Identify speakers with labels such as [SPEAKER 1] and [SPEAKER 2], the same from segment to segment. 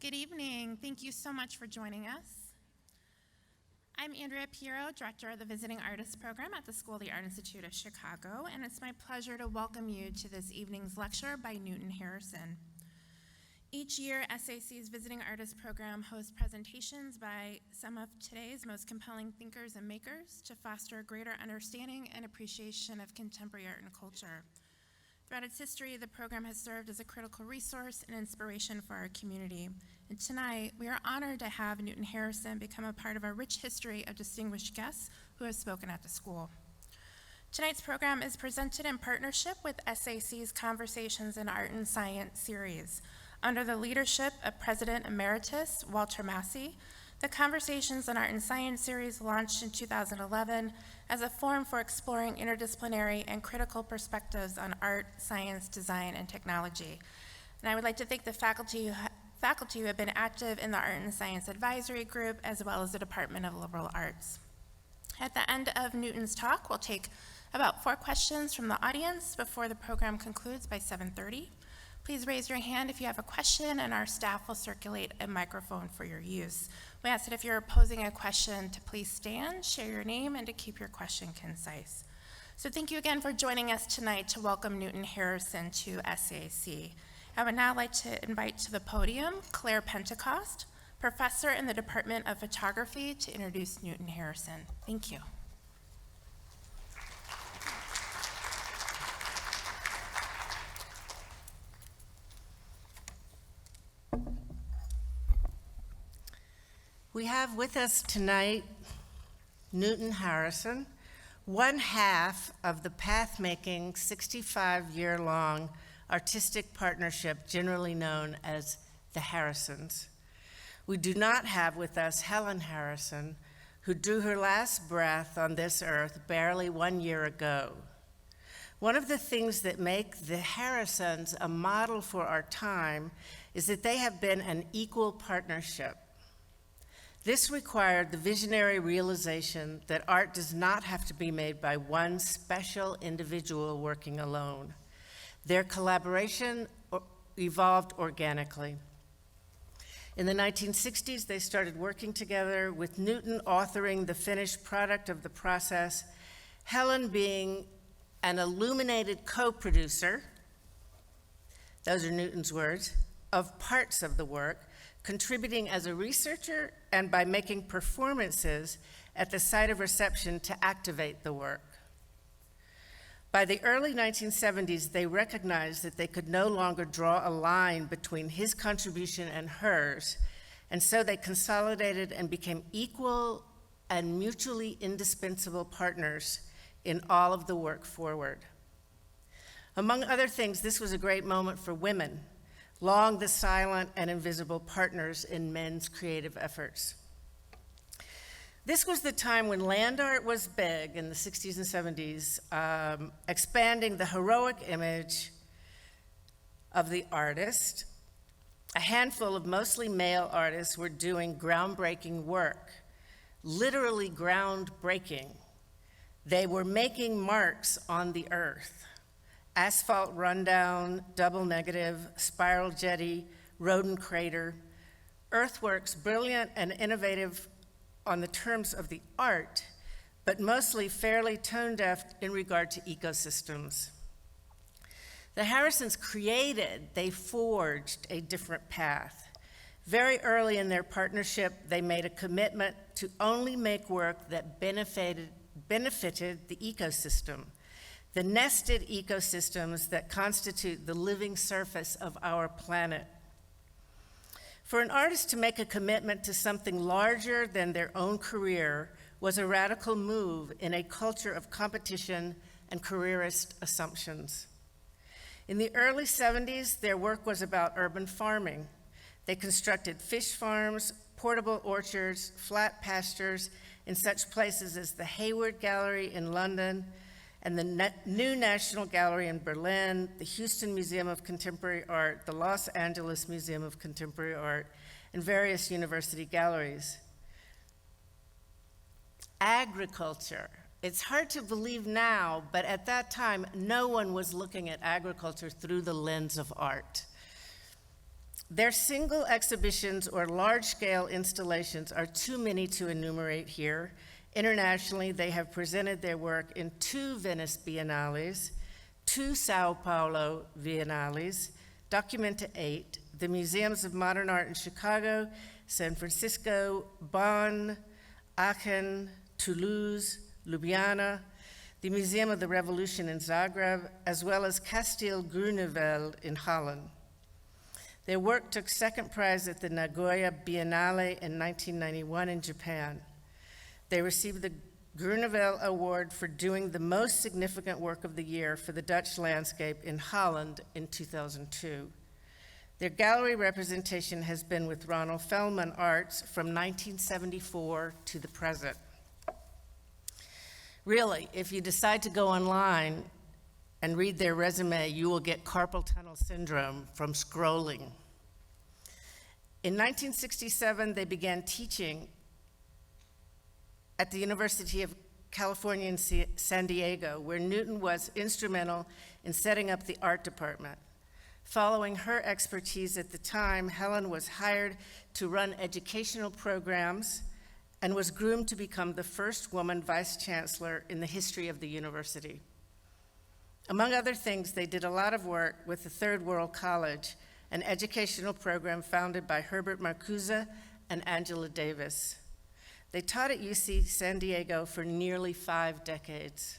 [SPEAKER 1] Good evening. Thank you so much for joining us. I'm Andrea Piero, Director of the Visiting Artists Program at the School of the Art Institute of Chicago, and it's my pleasure to welcome you to this evening's lecture by Newton Harrison. Each year, SAIC's Visiting Artists Program hosts presentations by some of today's most compelling thinkers and makers to foster a greater understanding and appreciation of contemporary art and culture. Throughout its history, the program has served as a critical resource and inspiration for our community. And tonight, we are honored to have Newton Harrison become a part of a rich history of distinguished guests who have spoken at the school. Tonight's program is presented in partnership with SAIC's Conversations in Art and Science series. Under the leadership of President Emeritus Walter Massey, the Conversations in Art and Science series launched in 2011 as a forum for exploring interdisciplinary and critical perspectives on art, science, design, and technology. And I would like to thank the faculty who have been active in the Art and Science Advisory Group, as well as the Department of Liberal Arts. At the end of Newton's talk, we'll take about 4 questions from the audience before the program concludes by 7:30. Please raise your hand if you have a question, and our staff will circulate a microphone for your use. We ask that if you're posing a question to please stand, share your name, and to keep your question concise. So thank you again for joining us tonight to welcome Newton Harrison to SAIC. I would now like to invite to the podium Claire Pentecost, professor in the Department of Photography, to introduce Newton Harrison. Thank you.
[SPEAKER 2] We have with us tonight Newton Harrison, one half of the path-making 65-year-long artistic partnership generally known as the Harrisons. We do not have with us Helen Harrison, who drew her last breath on this earth barely 1 year ago. One of the things that make the Harrisons a model for our time is that they have been an equal partnership. This required the visionary realization that art does not have to be made by one special individual working alone. Their collaboration evolved organically. In the 1960s, they started working together, with Newton authoring the finished product of the process, Helen being an illuminated co-producer, those are Newton's words, of parts of the work, contributing as a researcher and by making performances at the site of reception to activate the work. By the early 1970s, they recognized that they could no longer draw a line between his contribution and hers, and so they consolidated and became equal and mutually indispensable partners in all of the work forward. Among other things, this was a great moment for women, long the silent and invisible partners in men's creative efforts. This was the time when land art was big in the 60s and 70s, expanding the heroic image of the artist. A handful of mostly male artists were doing groundbreaking work, literally groundbreaking. They were making marks on the earth. Asphalt rundown, double negative, spiral jetty, rodent crater, earthworks brilliant and innovative on the terms of the art, but mostly fairly tone-deaf in regard to ecosystems. The Harrisons they forged a different path. Very early in their partnership, they made a commitment to only make work that benefited the ecosystem, the nested ecosystems that constitute the living surface of our planet. For an artist to make a commitment to something larger than their own career was a radical move in a culture of competition and careerist assumptions. In the early 70s, their work was about urban farming. They constructed fish farms, portable orchards, flat pastures in such places as the Hayward Gallery in London, and the new National Gallery in Berlin, the Houston Museum of Contemporary Art, the Los Angeles Museum of Contemporary Art, and various university galleries. Agriculture. It's hard to believe now, but at that time, no one was looking at agriculture through the lens of art. Their single exhibitions or large-scale installations are too many to enumerate here. Internationally, they have presented their work in 2 Venice Biennales, 2 Sao Paulo Biennales, Documenta 8, the Museums of Modern Art in Chicago, San Francisco, Bonn, Aachen, Toulouse, Ljubljana, the Museum of the Revolution in Zagreb, as well as Kasteel Groeneveld in Holland. Their work took second prize at the Nagoya Biennale in 1991 in Japan. They received the Groeneveld Award for doing the most significant work of the year for the Dutch landscape in Holland in 2002. Their gallery representation has been with Ronald Feldman Arts from 1974 to the present. Really, if you decide to go online and read their resume, you will get carpal tunnel syndrome from scrolling. In 1967, they began teaching at the University of California in San Diego, where Newton was instrumental in setting up the art department. Following her expertise at the time, Helen was hired to run educational programs and was groomed to become the first woman vice chancellor in the history of the university. Among other things, they did a lot of work with the Third World College, an educational program founded by Herbert Marcuse and Angela Davis. They taught at UC San Diego for nearly 5 decades.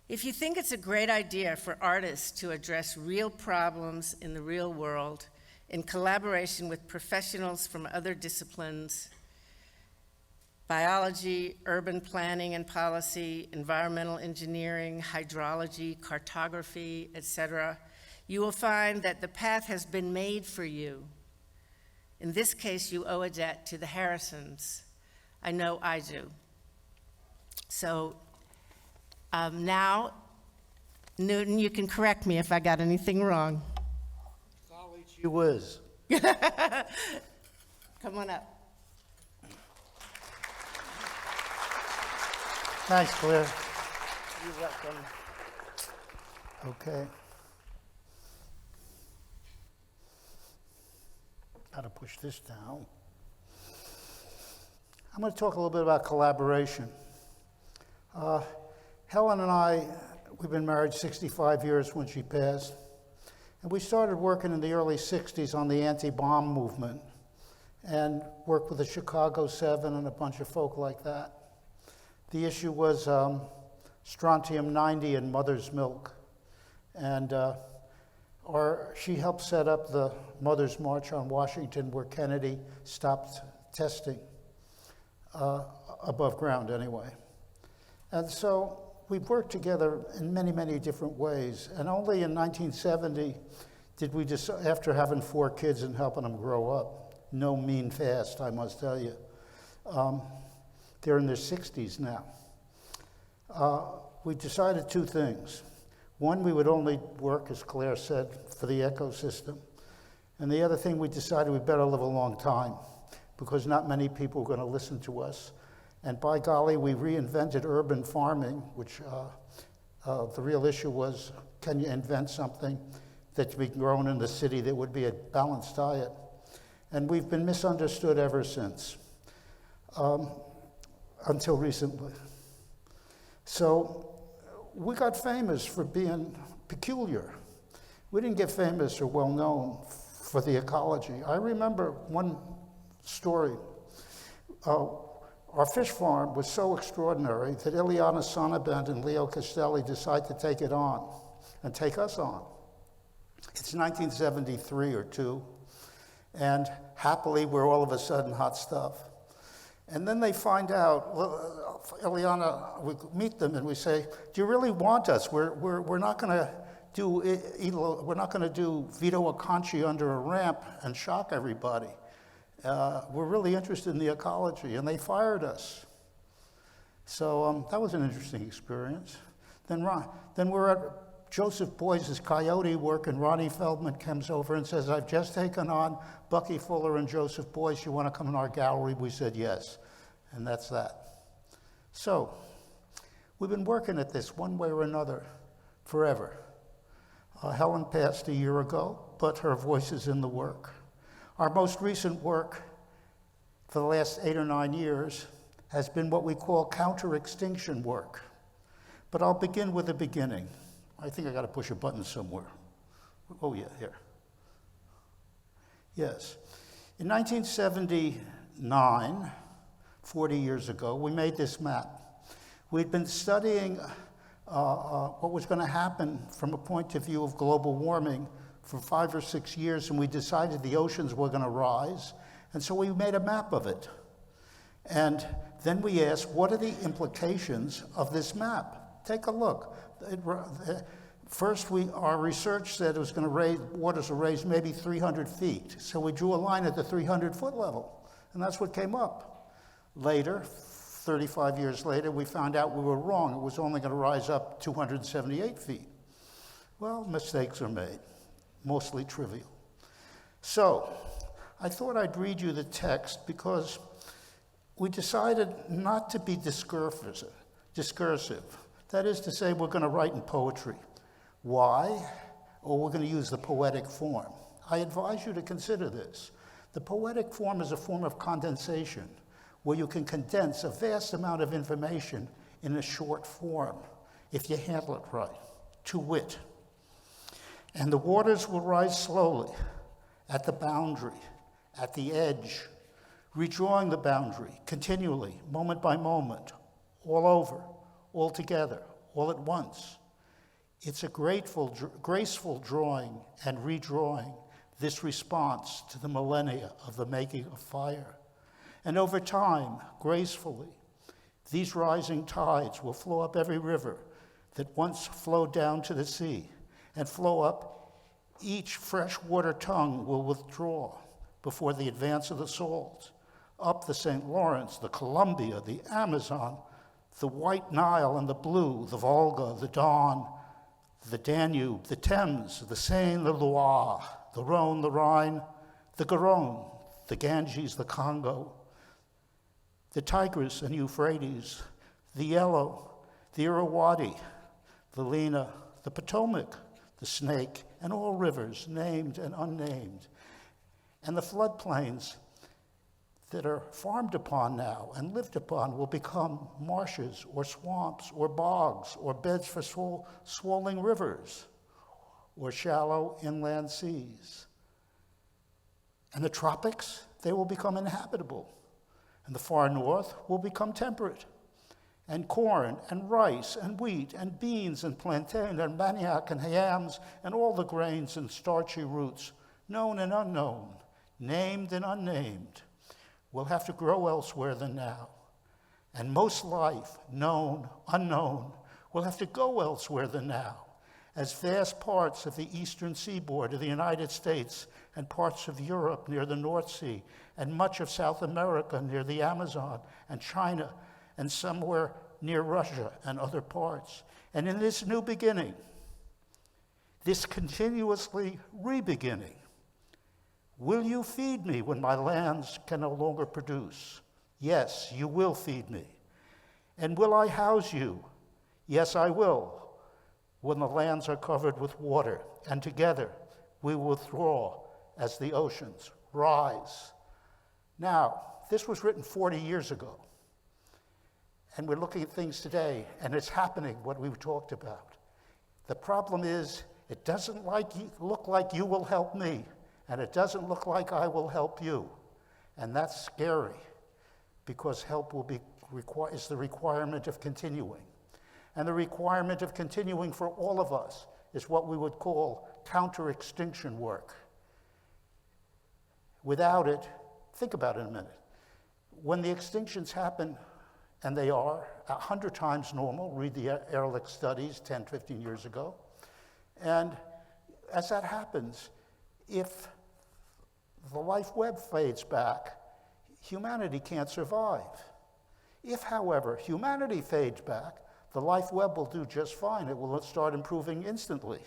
[SPEAKER 2] If you think it's a great idea for artists to address real problems in the real world in collaboration with professionals from other disciplines, biology, urban planning and policy, environmental engineering, hydrology, cartography, etc., you will find that the path has been made for you. In this case, you owe a debt to the Harrisons. I know I do. So now, Newton, you can correct me if I got anything wrong.
[SPEAKER 3] Golly gee whiz.
[SPEAKER 2] Come on up.
[SPEAKER 3] Thanks, Claire.
[SPEAKER 2] You're welcome.
[SPEAKER 3] Okay. Got to push this down. I'm going to talk a little bit about collaboration. Helen and I, we've been married 65 years when she passed, and we started working in the early 60s on the anti-bomb movement and worked with the Chicago 7 and a bunch of folk like that. The issue was strontium-90 in mother's milk, and she helped set up the Mother's March on Washington, where Kennedy stopped testing, above ground anyway. And so we've worked together in many, many different ways. And only in 1970 did we decide, after having 4 kids and helping them grow up, no mean fast, I must tell you. They're in their 60s now. We decided 2 things. One, we would only work, as Claire said, for the ecosystem. And the other thing, we decided we better live a long time, because not many people are going to listen to us. And by golly, we reinvented urban farming, which the real issue was, can you invent something that can be grown in the city that would be a balanced diet? And we've been misunderstood ever since, until recently. So we got famous for being peculiar. We didn't get famous or well known for the ecology. I remember one story. Our fish farm was so extraordinary that Ileana Sonnabend and Leo Castelli decided to take it on and take us on. It's 1973 or 2, and happily we're all of a sudden hot stuff. And then they find out, Ileana, we meet them and we say, do you really want us? We're not going to do Vito Acconci under a ramp and shock everybody. We're really interested in the ecology, and they fired us. So that was an interesting experience. Then we're at Joseph Boyce's coyote work, and Ronnie Feldman comes over and says, I've just taken on Bucky Fuller and Joseph Boyce. You want to come in our gallery? We said yes, and that's that. So we've been working at this one way or another forever. Helen passed a year ago, but her voice is in the work. Our most recent work for the last 8 or 9 years has been what we call counter-extinction work. But I'll begin with the beginning. I think I got to push a button somewhere. Oh yeah, here. Yes. In 1979, 40 years ago, we made this map. We'd been studying what was going to happen from a point of view of global warming for 5 or 6 years, and we decided the oceans were going to rise, and so we made a map of it. And then we asked, what are the implications of this map? Take a look. First, our research said it was going to raise, waters will raise maybe 300 feet. So we drew a line at the 300-foot level, and that's what came up. Later, 35 years later, we found out we were wrong. It was only going to rise up 278 feet. Well, mistakes are made, mostly trivial. So I thought I'd read you the text because we decided not to be discursive. That is to say, we're going to write in poetry. Why? Or we're going to use the poetic form. I advise you to consider this. The poetic form is a form of condensation, where you can condense a vast amount of information in a short form, if you handle it right, to wit. And the waters will rise slowly, at the boundary, at the edge, redrawing the boundary continually, moment by moment, all over, all together, all at once. It's a graceful drawing and redrawing this response to the millennia of the making of fire. And over time, gracefully, these rising tides will flow up every river that once flowed down to the sea, and flow up. Each freshwater tongue will withdraw before the advance of the salt, up the St. Lawrence, the Columbia, the Amazon, the White Nile and the Blue, the Volga, the Don, the Danube, the Thames, the Seine, the Loire, the Rhone, the Rhine, the Garonne, the Ganges, the Congo, the Tigris and Euphrates, the Yellow, the Irrawaddy, the Lena, the Potomac, the Snake, and all rivers, named and unnamed, and the floodplains that are farmed upon now and lived upon will become marshes or swamps or bogs or beds for swollen rivers or shallow inland seas. And the tropics, they will become inhabitable. And the far north will become temperate. And corn and rice and wheat and beans and plantain and manioc and yams and all the grains and starchy roots, known and unknown, named and unnamed, will have to grow elsewhere than now. And most life, known, unknown, will have to go elsewhere than now, as vast parts of the eastern seaboard of the United States and parts of Europe near the North Sea and much of South America near the Amazon and China and somewhere near Russia and other parts. And in this new beginning, this continuously re-beginning, will you feed me when my lands can no longer produce? Yes, you will feed me. And will I house you? Yes, I will, when the lands are covered with water, and together we will withdraw as the oceans rise. Now, this was written 40 years ago, and we're looking at things today, and it's happening, what we've talked about. The problem is, it doesn't look like you will help me, and it doesn't look like I will help you. And that's scary, because help is the requirement of continuing. And the requirement of continuing for all of us is what we would call counter-extinction work. Without it, think about it a minute. When the extinctions happen, and they are 100 times normal, read the Ehrlich studies 10, 15 years ago, and as that happens, if the life web fades back, humanity can't survive. If, however, humanity fades back, the life web will do just fine. It will start improving instantly.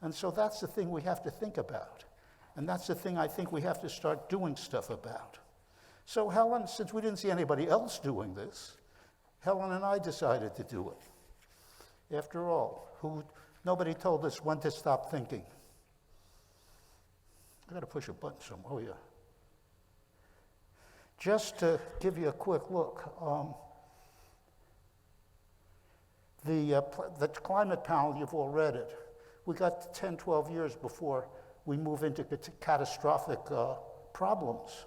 [SPEAKER 3] And so that's the thing we have to think about. And that's the thing I think we have to start doing stuff about. So Helen, since we didn't see anybody else doing this, Helen and I decided to do it. After all, Nobody told us when to stop thinking. I got to push a button somewhere. Oh, yeah. Just to give you a quick look, the climate panel, you've all read it. We got 10, 12 years before we move into catastrophic problems.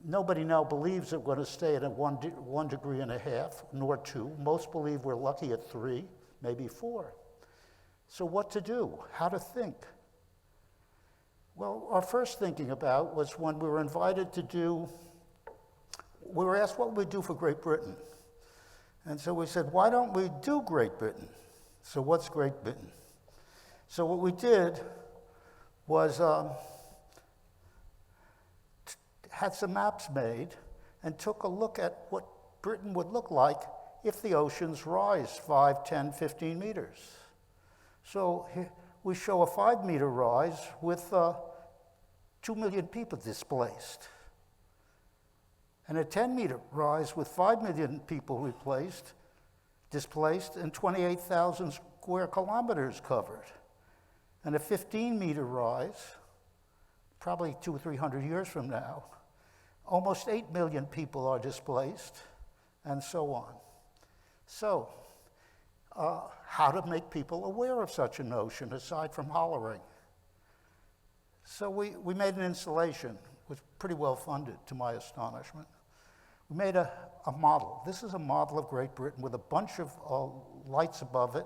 [SPEAKER 3] Nobody now believes that we're going to stay at a 1.5 degrees, nor 2. Most believe we're lucky at 3, maybe 4. So what to do? How to think? Well, our first thinking about was when we were invited to do, we were asked what we'd do for Great Britain. And so we said, why don't we do Great Britain? So what's Great Britain? So what we did was had some maps made and took a look at what Britain would look like if the oceans rise 5, 10, 15 meters. So here we show a 5-meter rise with 2 million people displaced, and a 10-meter rise with 5 million people displaced, and 28,000 square kilometers covered, and a 15-meter rise, probably 200 or 300 years from now, almost 8 million people are displaced, and so on. So, how to make people aware of such a notion, aside from hollering. So we made an installation. It was pretty well funded, to my astonishment. We made a model. This is a model of Great Britain with a bunch of lights above it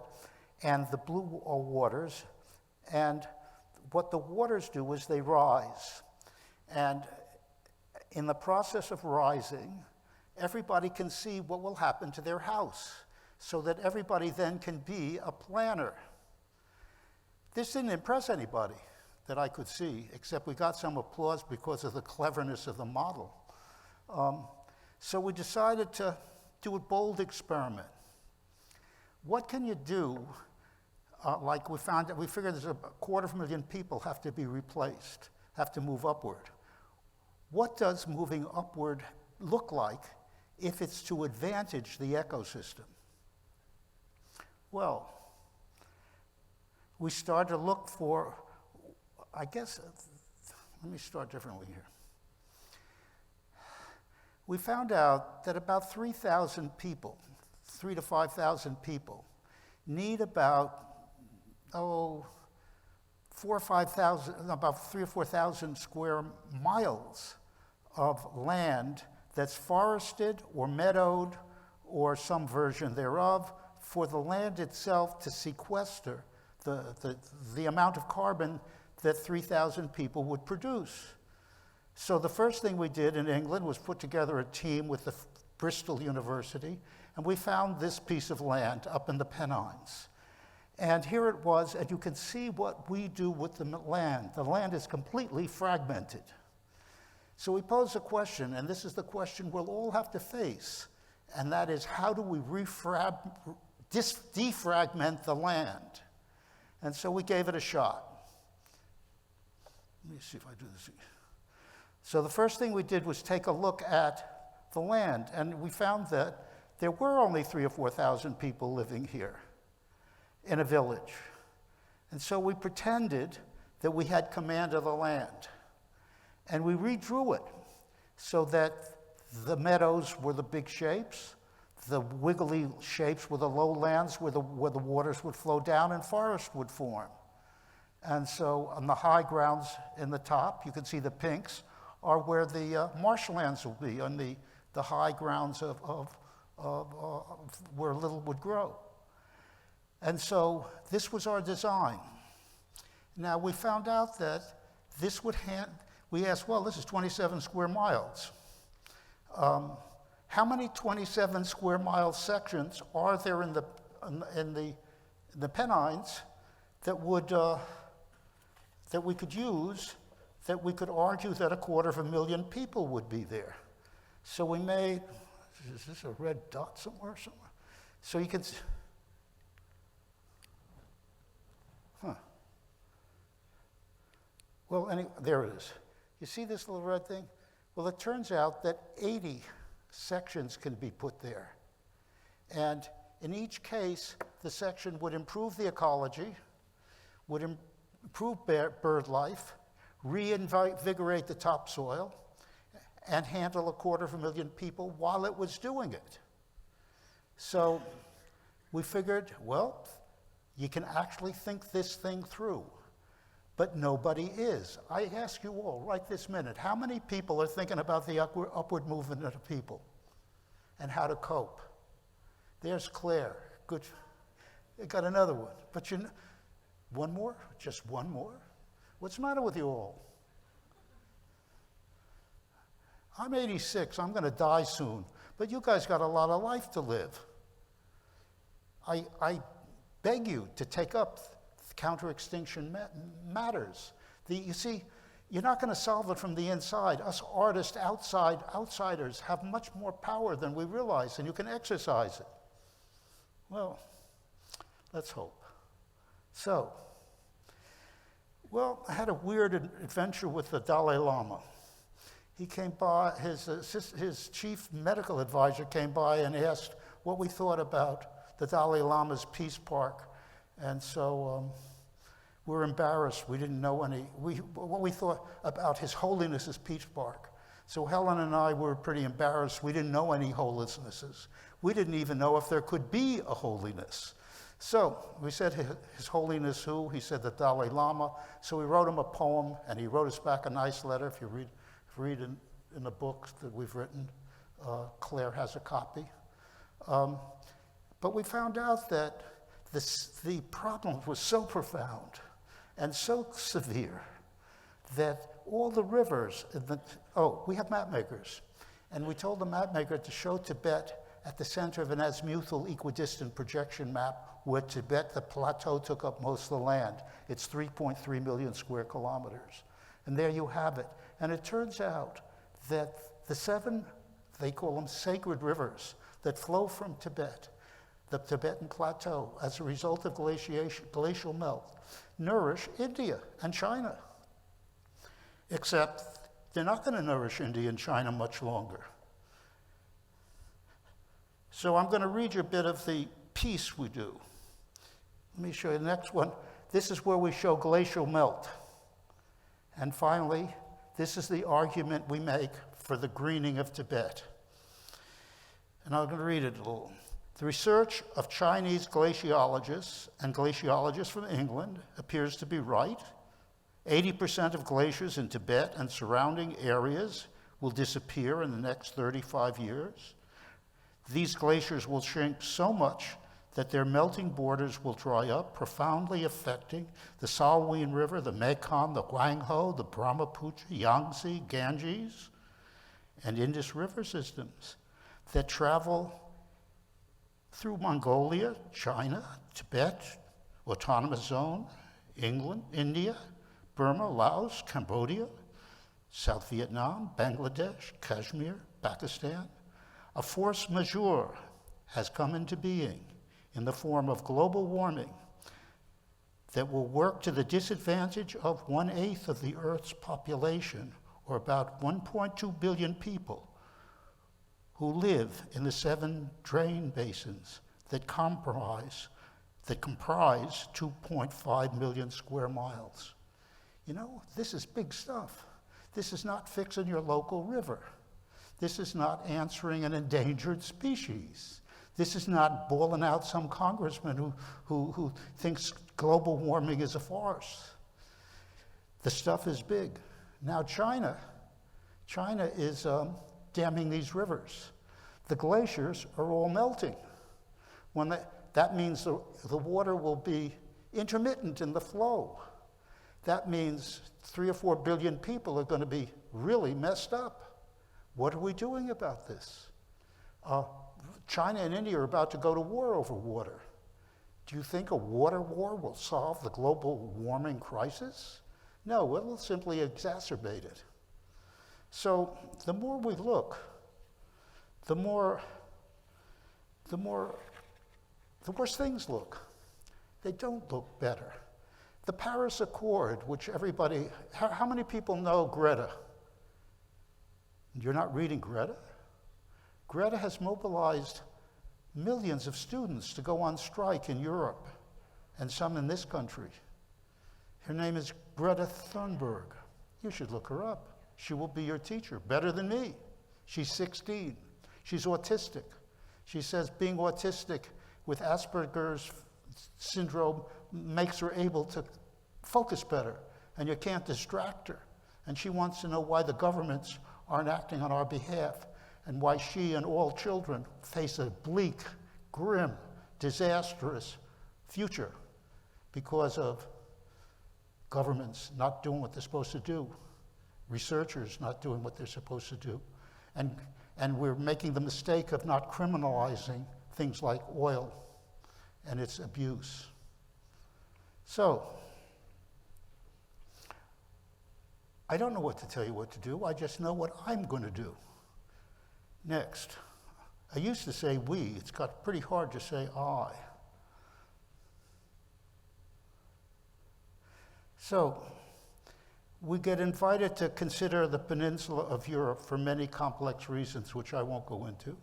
[SPEAKER 3] and the blue waters. And what the waters do is they rise. And in the process of rising, everybody can see what will happen to their house, so that everybody then can be a planner. This didn't impress anybody that I could see, except we got some applause because of the cleverness of the model. So we decided to do a bold experiment. What can you do? Like we figured there's 250,000 people have to be replaced, have to move upward. What does moving upward look like if it's to advantage the ecosystem? Well, we started to look for, let me start differently here. We found out that about 3,000 people, 3,000 to 5,000 people, need about 3,000 or 4,000 square miles of land that's forested or meadowed or some version thereof, for the land itself to sequester the amount of carbon that 3,000 people would produce. So the first thing we did in England was put together a team with the Bristol University, and we found this piece of land up in the Pennines. And here it was, and you can see what we do with the land. The land is completely fragmented. So we posed a question, and this is the question we'll all have to face, and that is, how do we defragment the land? And so we gave it a shot. Let me see if I do this again. So the first thing we did was take a look at the land, and we found that there were only 3,000 or 4,000 people living here in a village. And so we pretended that we had command of the land. And we redrew it so that the meadows were the big shapes, the wiggly shapes were the lowlands where the waters would flow down and forest would form. And so on the high grounds in the top, you can see the pinks, are where the marshlands will be, on the high grounds of where little would grow. And so this was our design. Now we found out that this would we asked, well, this is 27 square miles. How many 27 square mile sections are there in the Pennines that we could use, that we could argue that 250,000 people would be there? So we made, is this a red dot somewhere? So you can, Well, there it is. You see this little red thing? Well, it turns out that 80 sections can be put there. And in each case, the section would improve the ecology, would improve bird life, reinvigorate the topsoil, and handle 250,000 people while it was doing it. So we figured, well, you can actually think this thing through, but nobody is. I ask you all right this minute, how many people are thinking about the upward movement of people and how to cope? There's Claire. Good. I got another one. But one more? Just one more? What's the matter with you all? I'm 86. I'm going to die soon. But you guys got a lot of life to live. I beg you to take up counter-extinction matters. You see, you're not going to solve it from the inside. Us artists, outsiders, have much more power than we realize, and you can exercise it. Well, let's hope. So, well, I had a weird adventure with the Dalai Lama. He came by, his chief medical advisor came by and asked what we thought about the Dalai Lama's Peace Park. And so we're embarrassed. We didn't know what we thought about His Holiness's Peace Park. So Helen and I were pretty embarrassed. We didn't know any holinesses. We didn't even know if there could be a holiness. So we said, His Holiness who? He said, the Dalai Lama. So we wrote him a poem, and he wrote us back a nice letter. If you read in the books that we've written, Claire has a copy. But we found out that the problem was so profound and so severe that all the rivers, we have map makers, and we told the map maker to show Tibet at the center of an azimuthal equidistant projection map where Tibet, the plateau, took up most of the land. It's 3.3 million square kilometers. And there you have it. And it turns out that the 7, they call them sacred rivers, that flow from Tibet, the Tibetan plateau, as a result of glacial melt, nourish India and China. Except they're not going to nourish India and China much longer. So I'm going to read you a bit of the piece we do. Let me show you the next one. This is where we show glacial melt. And finally, this is the argument we make for the greening of Tibet. And I'm going to read it a little. The research of Chinese glaciologists and glaciologists from England appears to be right. 80% of glaciers in Tibet and surrounding areas will disappear in the next 35 years. These glaciers will shrink so much that their melting borders will dry up, profoundly affecting the Salween River, the Mekong, the Huanghe, the Brahmaputra, Yangtze, Ganges, and Indus River systems that travel through Mongolia, China, Tibet, Autonomous Zone, England, India, Burma, Laos, Cambodia, South Vietnam, Bangladesh, Kashmir, Pakistan. A force majeure has come into being in the form of global warming that will work to the disadvantage of 1/8 of the Earth's population, or about 1.2 billion people, who live in the 7 drain basins that comprise 2.5 million square miles. You know, this is big stuff. This is not fixing your local river. This is not answering an endangered species. This is not bawling out some congressman who thinks global warming is a farce. The stuff is big. Now China is damming these rivers. The glaciers are all melting. That means the water will be intermittent in the flow. That means 3 or 4 billion people are going to be really messed up. What are we doing about this? China and India are about to go to war over water. Do you think a water war will solve the global warming crisis? No, it will simply exacerbate it. So the more we look, the worse things look. They don't look better. The Paris Accord, which everybody, how many people know Greta? You're not reading Greta? Greta has mobilized millions of students to go on strike in Europe and some in this country. Her name is Greta Thunberg. You should look her up. She will be your teacher, better than me. She's 16. She's autistic. She says being autistic with Asperger's syndrome makes her able to focus better, and you can't distract her. And she wants to know why the governments aren't acting on our behalf, and why she and all children face a bleak, grim, disastrous future because of governments not doing what they're supposed to do, researchers not doing what they're supposed to do, and we're making the mistake of not criminalizing things like oil and its abuse. So, I don't know what to tell you what to do, I just know what I'm going to do. Next, I used to say we, it's got pretty hard to say I. So, we get invited to consider the peninsula of Europe for many complex reasons, which I won't go into.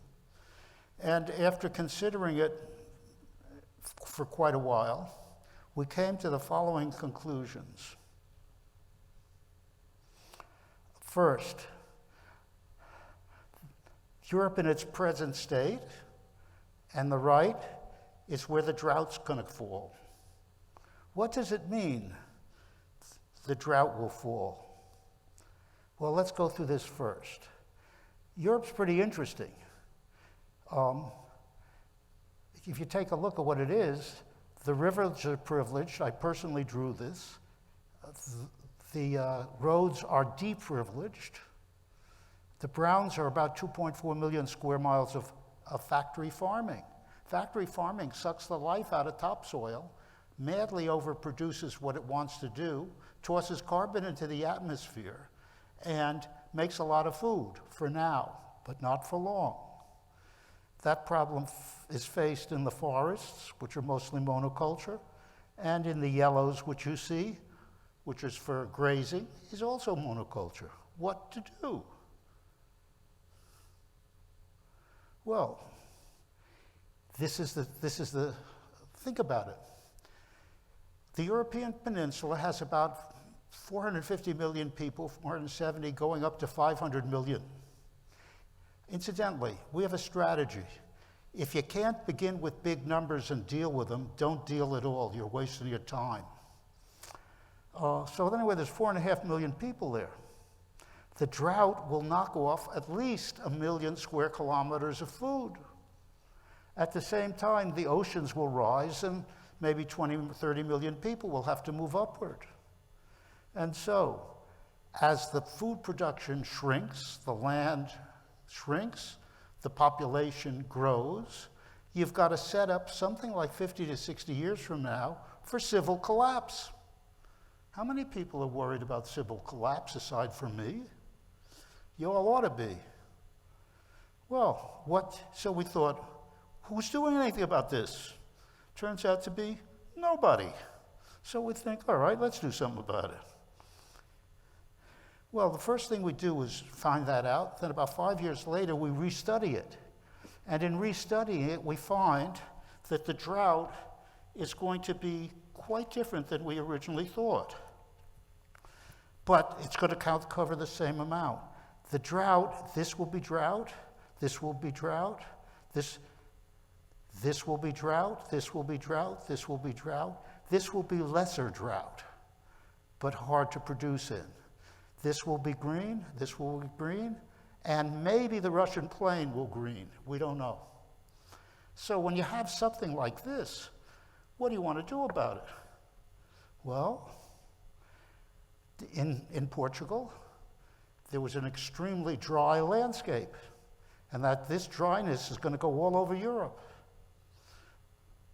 [SPEAKER 3] And after considering it for quite a while, we came to the following conclusions. First, Europe in its present state, and the right is where the drought's going to fall. What does it mean, the drought will fall? Well, let's go through this first. Europe's pretty interesting. If you take a look at what it is, the rivers are privileged. I personally drew this. The roads are deprivileged. The browns are about 2.4 million square miles of factory farming. Factory farming sucks the life out of topsoil, madly overproduces what it wants to do, tosses carbon into the atmosphere, and makes a lot of food for now, but not for long. That problem is faced in the forests, which are mostly monoculture, and in the yellows, which you see, which is for grazing, is also monoculture. What to do? Well, this is the think about it. The European Peninsula has about 450 million people, 470 going up to 500 million. Incidentally, we have a strategy. If you can't begin with big numbers and deal with them, don't deal at all. You're wasting your time. So anyway, there's 4.5 million people there. The drought will knock off at least 1 million square kilometers of food. At the same time, the oceans will rise and maybe 20, 30 million people will have to move upward. And so, as the food production shrinks, the land shrinks, the population grows, you've got to set up something like 50 to 60 years from now for civil collapse. How many people are worried about civil collapse aside from me? You all ought to be. Well, so we thought, who's doing anything about this? Turns out to be nobody. So we think, all right, let's do something about it. Well, the first thing we do is find that out. Then about 5 years later, we restudy it. And in restudying it, we find that the drought is going to be quite different than we originally thought. But it's going to cover the same amount. The drought, this will be drought, this will be drought, this will be drought, this will be drought, this will be drought, this will be lesser drought, but hard to produce in. This will be green, this will be green, and maybe the Russian plain will green. We don't know. So when you have something like this, what do you want to do about it? Well, in Portugal, there was an extremely dry landscape, and that this dryness is going to go all over Europe.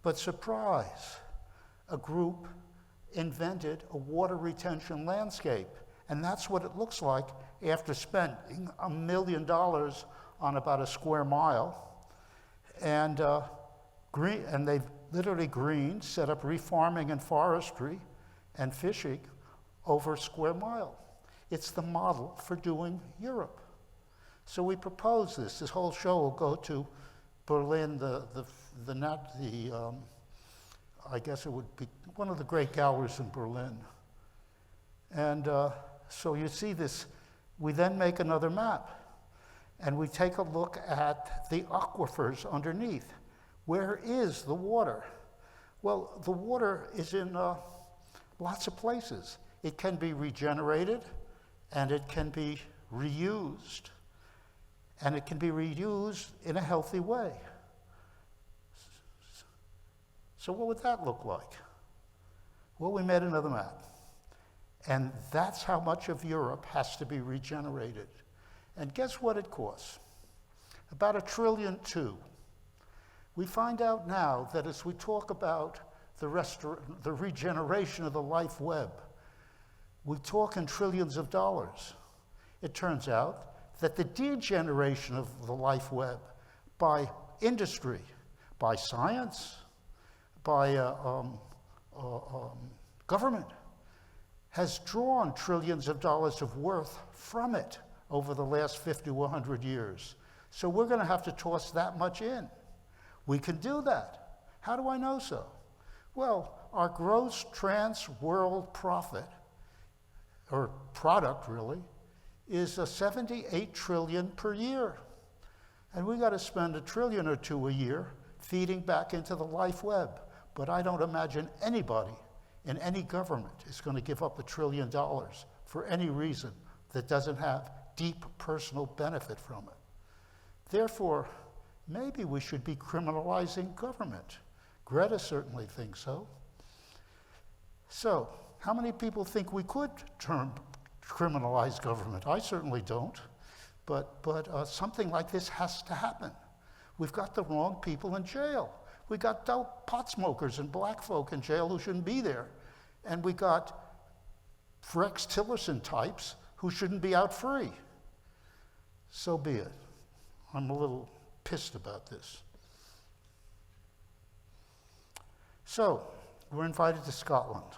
[SPEAKER 3] But surprise, a group invented a water retention landscape, and that's what it looks like after spending $1 million on about a square mile. And they've literally greened, set up refarming and forestry and fishing over a square mile. It's the model for doing Europe. So we propose this. This whole show will go to Berlin, I guess it would be one of the great galleries in Berlin. And so you see this, we then make another map. And we take a look at the aquifers underneath. Where is the water? Well, the water is in lots of places. It can be regenerated, and it can be reused. And it can be reused in a healthy way. So what would that look like? Well, we made another map. And that's how much of Europe has to be regenerated. And guess what it costs? About $1.2 trillion. We find out now that as we talk about the regeneration of the life web, we talk in trillions of dollars. It turns out that the degeneration of the life web by industry, by science, by government, has drawn trillions of dollars of worth from it over the last 50 to 100 years. So we're going to have to toss that much in. We can do that. How do I know so? Well, our gross trans-world profit, or product really, is a 78 trillion per year. And we got to spend $1 trillion or $2 a year feeding back into the life web. But I don't imagine anybody in any government is going to give up $1 trillion for any reason that doesn't have deep personal benefit from it. Therefore, maybe we should be criminalizing government. Greta certainly thinks so. So, how many people think we could criminalize government? I certainly don't. But something like this has to happen. We've got the wrong people in jail. We got pot smokers and black folk in jail who shouldn't be there. And we got Rex Tillerson types who shouldn't be out free. So be it. I'm a little pissed about this. So, we're invited to Scotland.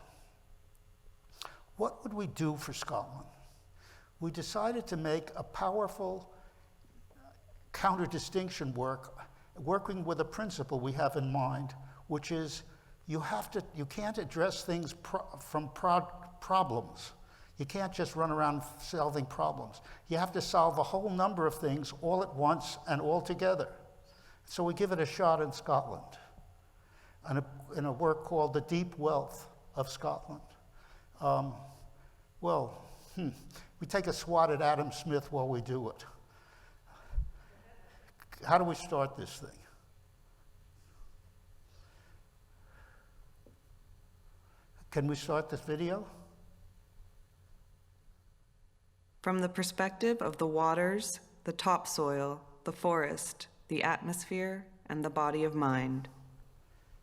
[SPEAKER 3] What would we do for Scotland? We decided to make a powerful counter-distinction working with a principle we have in mind, which is you can't address things from problems. You can't just run around solving problems. You have to solve a whole number of things all at once and all together. So we give it a shot in Scotland, in a work called The Deep Wealth of Scotland. We take a swat at Adam Smith while we do it. How do we start this thing? Can we start this video?
[SPEAKER 4] From the perspective of the waters, the topsoil, the forest, the atmosphere, and the body of mind.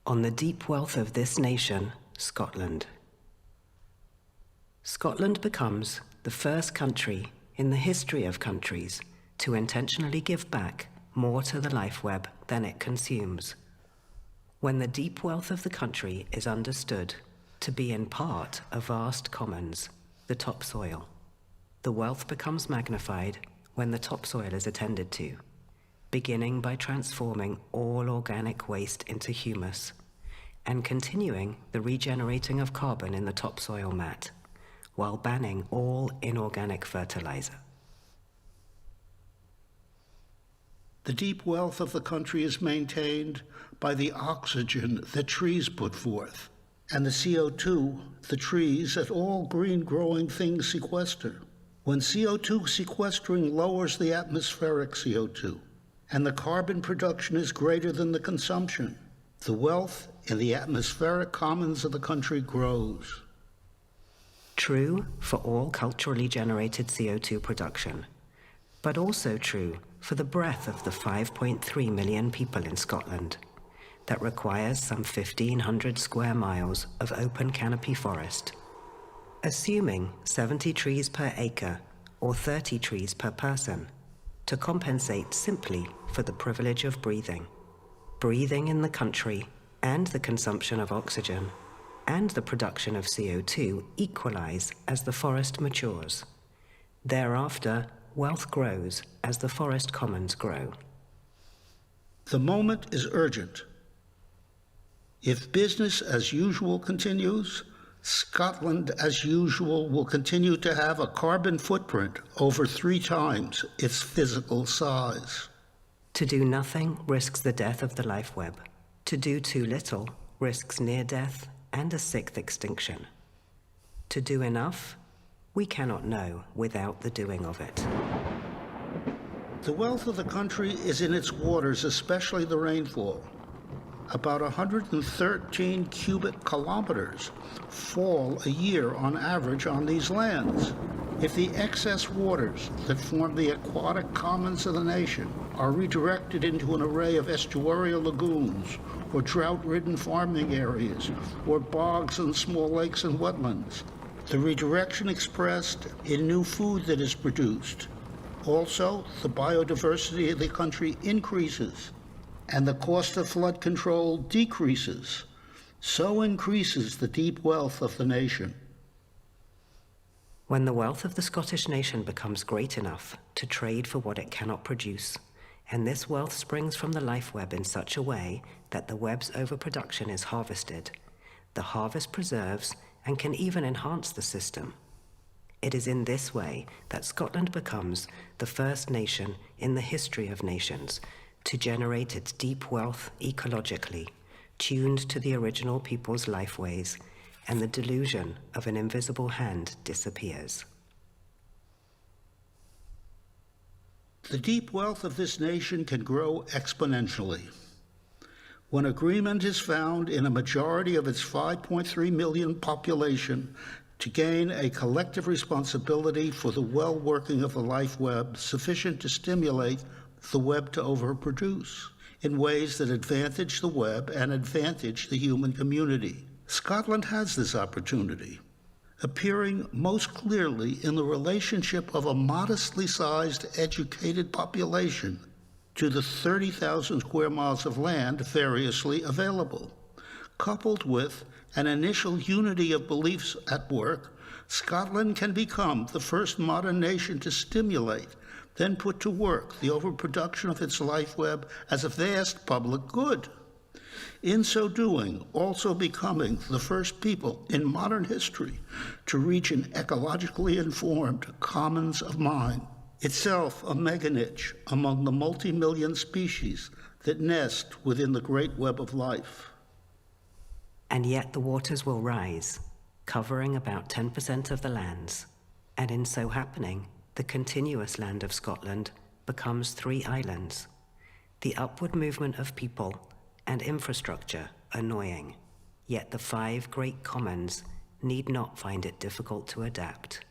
[SPEAKER 5] On the deep wealth of this nation, Scotland. Scotland becomes the first country in the history of countries to intentionally give back more to the life web than it consumes. When the deep wealth of the country is understood to be in part a vast commons, the topsoil, the wealth becomes magnified when the topsoil is attended to, beginning by transforming all organic waste into humus, and continuing the regenerating of carbon in the topsoil mat, while banning all inorganic fertilizer.
[SPEAKER 6] The deep wealth of the country is maintained by the oxygen that trees put forth, and the CO2 the trees and all green-growing things sequester. When CO2 sequestering lowers the atmospheric CO2, and the carbon production is greater than the consumption, the wealth in the atmospheric commons of the country grows.
[SPEAKER 5] True for all culturally generated CO2 production, but also true for the breadth of the 5.3 million people in Scotland that requires some 1,500 square miles of open canopy forest. Assuming 70 trees per acre or 30 trees per person to compensate simply for the privilege of breathing. Breathing in the country and the consumption of oxygen and the production of CO2 equalize as the forest matures. Thereafter, wealth grows as the forest commons grow.
[SPEAKER 6] The moment is urgent. If business as usual continues, Scotland as usual will continue to have a carbon footprint over 3 times its physical size.
[SPEAKER 5] To do nothing risks the death of the life web. To do too little risks near death and a sixth extinction. To do enough, we cannot know without the doing of it.
[SPEAKER 6] The wealth of the country is in its waters, especially the rainfall. About 113 cubic kilometers fall a year on average on these lands. If the excess waters that form the aquatic commons of the nation are redirected into an array of estuarial lagoons, or drought-ridden farming areas, or bogs and small lakes and wetlands, the redirection expressed in new food that is produced. Also, the biodiversity of the country increases, and the cost of flood control decreases. So increases the deep wealth of the nation.
[SPEAKER 5] When the wealth of the Scottish nation becomes great enough to trade for what it cannot produce, and this wealth springs from the life web in such a way that the web's overproduction is harvested, the harvest preserves and can even enhance the system. It is in this way that Scotland becomes the first nation in the history of nations to generate its deep wealth ecologically, tuned to the original people's lifeways, and the delusion of an invisible hand disappears.
[SPEAKER 6] The deep wealth of this nation can grow exponentially. When agreement is found in a majority of its 5.3 million population to gain a collective responsibility for the well-working of the life web sufficient to stimulate the web to overproduce in ways that advantage the web and advantage the human community. Scotland has this opportunity, appearing most clearly in the relationship of a modestly sized educated population to the 30,000 square miles of land variously available. Coupled with an initial unity of beliefs at work, Scotland can become the first modern nation to stimulate, then put to work the overproduction of its life web as a vast public good. In so doing, also becoming the first people in modern history to reach an ecologically informed commons of mind, itself a mega niche among the multi-million species that nest within the great web of life.
[SPEAKER 5] And yet the waters will rise, covering about 10% of the lands, and in so happening, the continuous land of Scotland becomes 3 islands. The upward movement of people and infrastructure annoying, yet the 5 great commons need not find it difficult to adapt.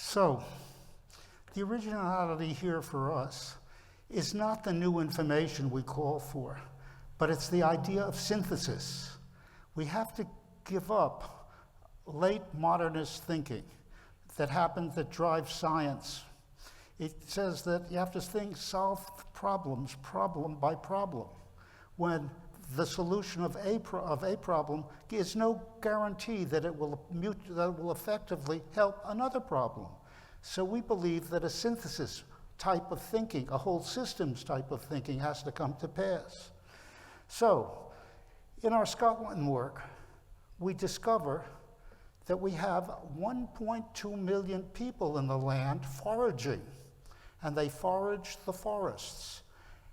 [SPEAKER 3] So, the originality here for us is not the new information we call for, but it's the idea of synthesis. We have to give up late modernist thinking that drives science. It says that you have to solve problems problem by problem, when the solution of a problem is no guarantee that it will effectively help another problem. So we believe that a synthesis type of thinking, a whole systems type of thinking, has to come to pass. So, in our Scotland work, we discover that we have 1.2 million people in the land foraging, and they forage the forests.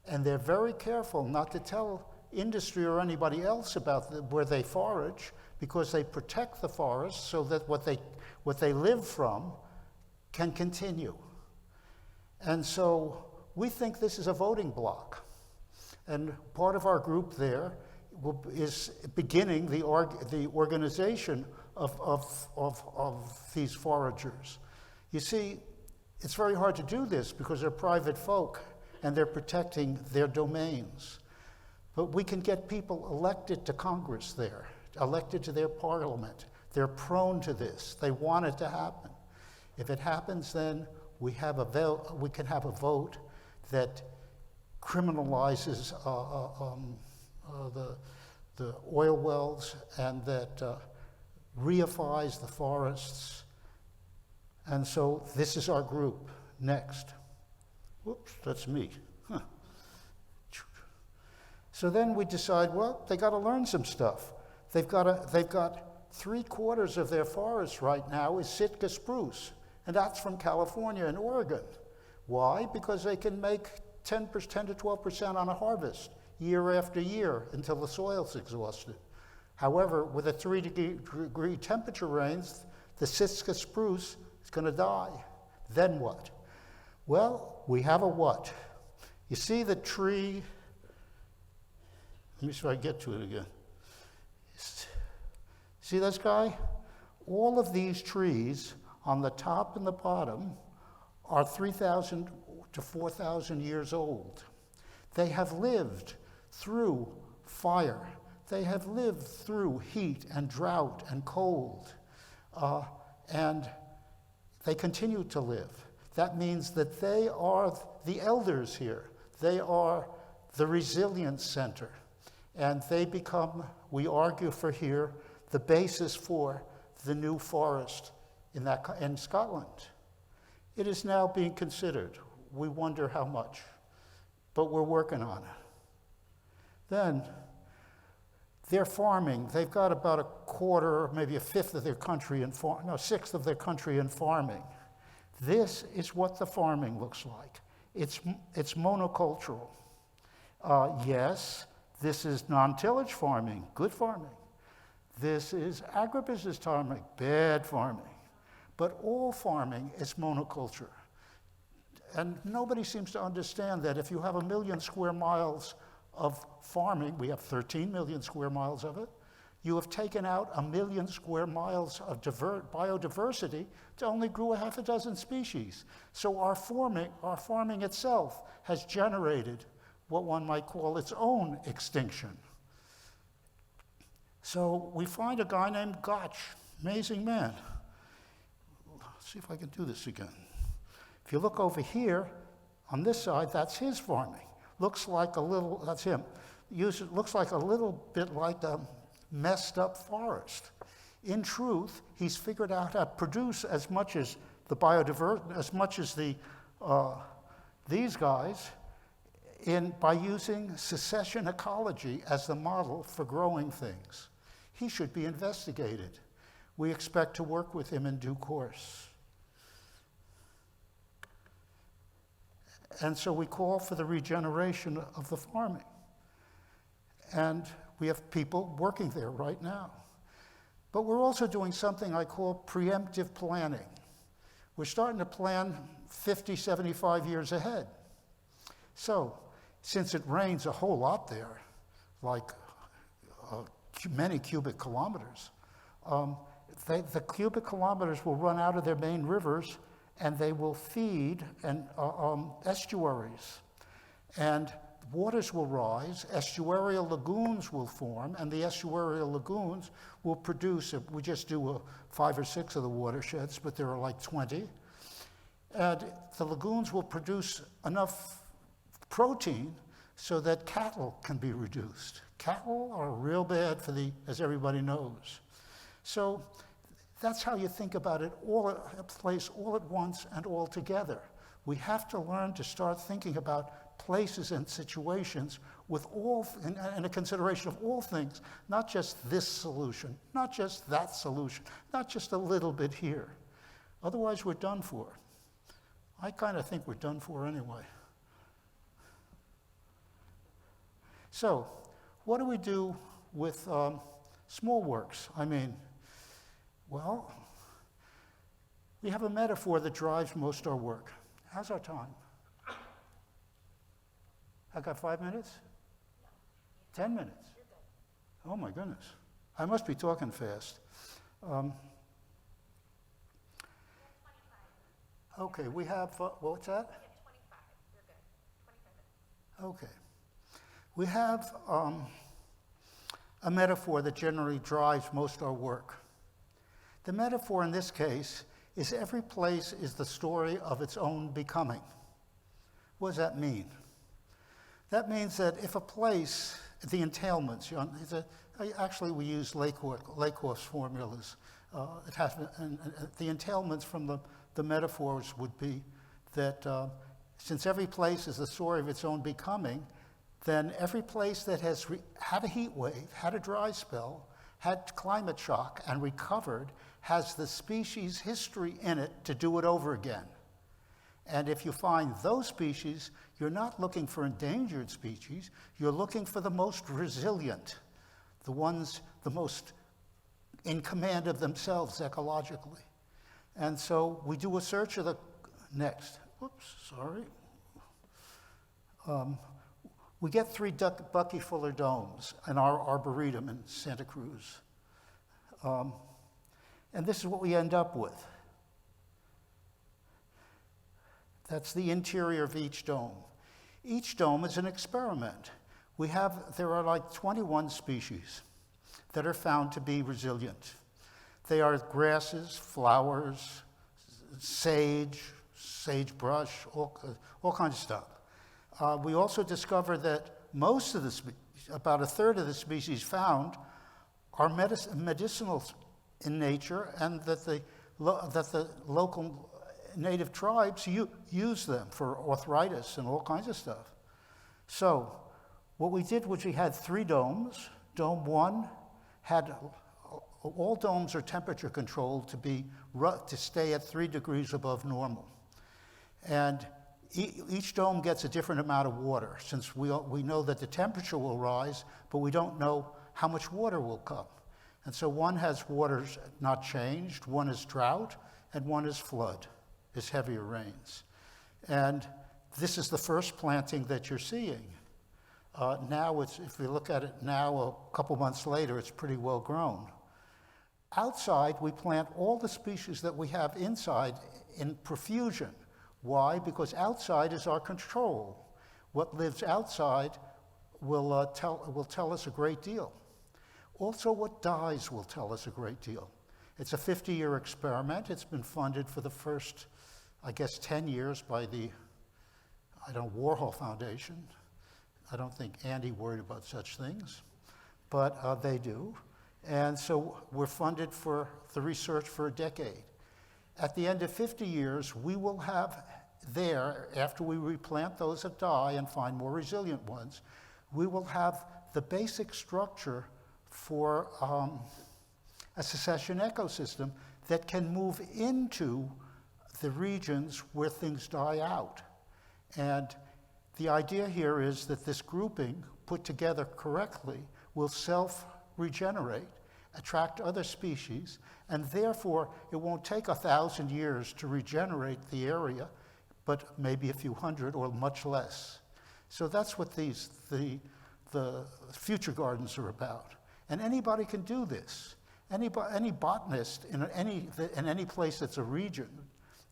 [SPEAKER 3] And they're very careful not to tell industry or anybody else about where they forage, because they protect the forest so that what they live from can continue. And so we think this is a voting bloc. And part of our group there is beginning the organization of these foragers. You see, it's very hard to do this because they're private folk and they're protecting their domains. But we can get people elected to Congress there, elected to their parliament. They're prone to this. They want it to happen. If it happens, then we can have a vote that criminalizes the oil wells and that reifies the forests. And so this is our group. Next. Whoops, that's me. Huh. So then we decide, well, they got to learn some stuff. They've got 3/4 of their forest right now is Sitka spruce, and that's from California and Oregon. Why? Because they can make 10 to 12% on a harvest year after year until the soil's exhausted. However, with a 3-degree temperature range, the Sitka spruce is going to die. Then what? Well, we have a what? You see the tree. Let me see if I get to it again. See this guy? All of these trees on the top and the bottom are 3,000 to 4,000 years old. They have lived through fire. They have lived through heat and drought and cold. And they continue to live. That means that they are the elders here. They are the resilience center. And they become, we argue for here, the basis for the new forest in Scotland. It is now being considered. We wonder how much, but we're working on it. Then, they're farming. They've got about 1/4, maybe 1/5 of their country in 1/6 of their country in farming. This is what the farming looks like. It's monocultural. Yes, this is non-tillage farming, good farming. This is agribusiness farming, bad farming. But all farming is monoculture. And nobody seems to understand that if you have 1 million square miles of farming, we have 13 million square miles of it, you have taken out 1 million square miles of biodiversity to only grow 6 species. So our farming itself has generated what one might call its own extinction. So we find a guy named Gotch, amazing man. Let's see if I can do this again. If you look over here, on this side, that's his farming. Looks like a little, that's him. Looks like a little bit like a messed up forest. In truth, he's figured out how to produce as much as the biodiversity, as much as these guys, by using succession ecology as the model for growing things. He should be investigated. We expect to work with him in due course. And so we call for the regeneration of the farming. And we have people working there right now. But we're also doing something I call preemptive planning. We're starting to plan 50, 75 years ahead. So, since it rains a whole lot there, like many cubic kilometers, the cubic kilometers will run out of their main rivers and they will feed estuaries. And waters will rise, estuarial lagoons will form, and the estuarial lagoons will produce, we just do 5 or 6 of the watersheds, but there are like 20. And the lagoons will produce enough protein so that cattle can be reduced. Cattle are real bad as everybody knows. So that's how you think about it, all at a place, all at once and all together. We have to learn to start thinking about places and situations with and a consideration of all things, not just this solution, not just that solution, not just a little bit here. Otherwise, we're done for. I kind of think we're done for anyway. So, what do we do with small works? I mean, well, we have a metaphor that drives most of our work. How's our time? I got 5 minutes? 10 minutes? Oh my goodness. I must be talking fast. Okay, we have, what's that? 25. You're good. 25 minutes. Okay. We have a metaphor that generally drives most of our work. The metaphor in this case is every place is the story of its own becoming. What does that mean? That means that if a place, the entailments, actually we use Lakoff's formulas. The entailments from the metaphors would be that since every place is the story of its own becoming, then every place that has had a heat wave, had a dry spell, had climate shock, and recovered has the species history in it to do it over again. And if you find those species, you're not looking for endangered species, you're looking for the most resilient, the ones the most in command of themselves ecologically. And so we do a search of the, next, we get 3 Bucky Fuller domes in our Arboretum in Santa Cruz. And this is what we end up with. That's the interior of each dome. Each dome is an experiment. There are like 21 species that are found to be resilient. They are grasses, flowers, sagebrush, all kinds of stuff. We also discovered that most of the about a third of the species found are medicinal in nature, and that the local native tribes use them for arthritis and all kinds of stuff. So what we did was we had 3 domes. Dome 1 had, all domes are temperature controlled to stay at 3 degrees above normal. And each dome gets a different amount of water, since we know that the temperature will rise, but we don't know how much water will come. And so one has waters not changed, one is drought, and one is flood, is heavier rains. And this is the first planting that you're seeing. Now, if we look at it now, a couple months later, it's pretty well grown. Outside, we plant all the species that we have inside in profusion. Why? Because outside is our control. What lives outside will tell us a great deal. Also, what dies will tell us a great deal. It's a 50-year experiment. It's been funded for the first, 10 years by the, Warhol Foundation. I don't think Andy worried about such things, but they do. And so we're funded for the research for a decade. At the end of 50 years, we will have there, after we replant those that die and find more resilient ones, we will have the basic structure for a succession ecosystem that can move into the regions where things die out. And the idea here is that this grouping, put together correctly, will self-regenerate, attract other species, and therefore it won't take 1,000 years to regenerate the area, but maybe a few hundred or much less. So that's what the future gardens are about. And anybody can do this. Any botanist in any place that's a region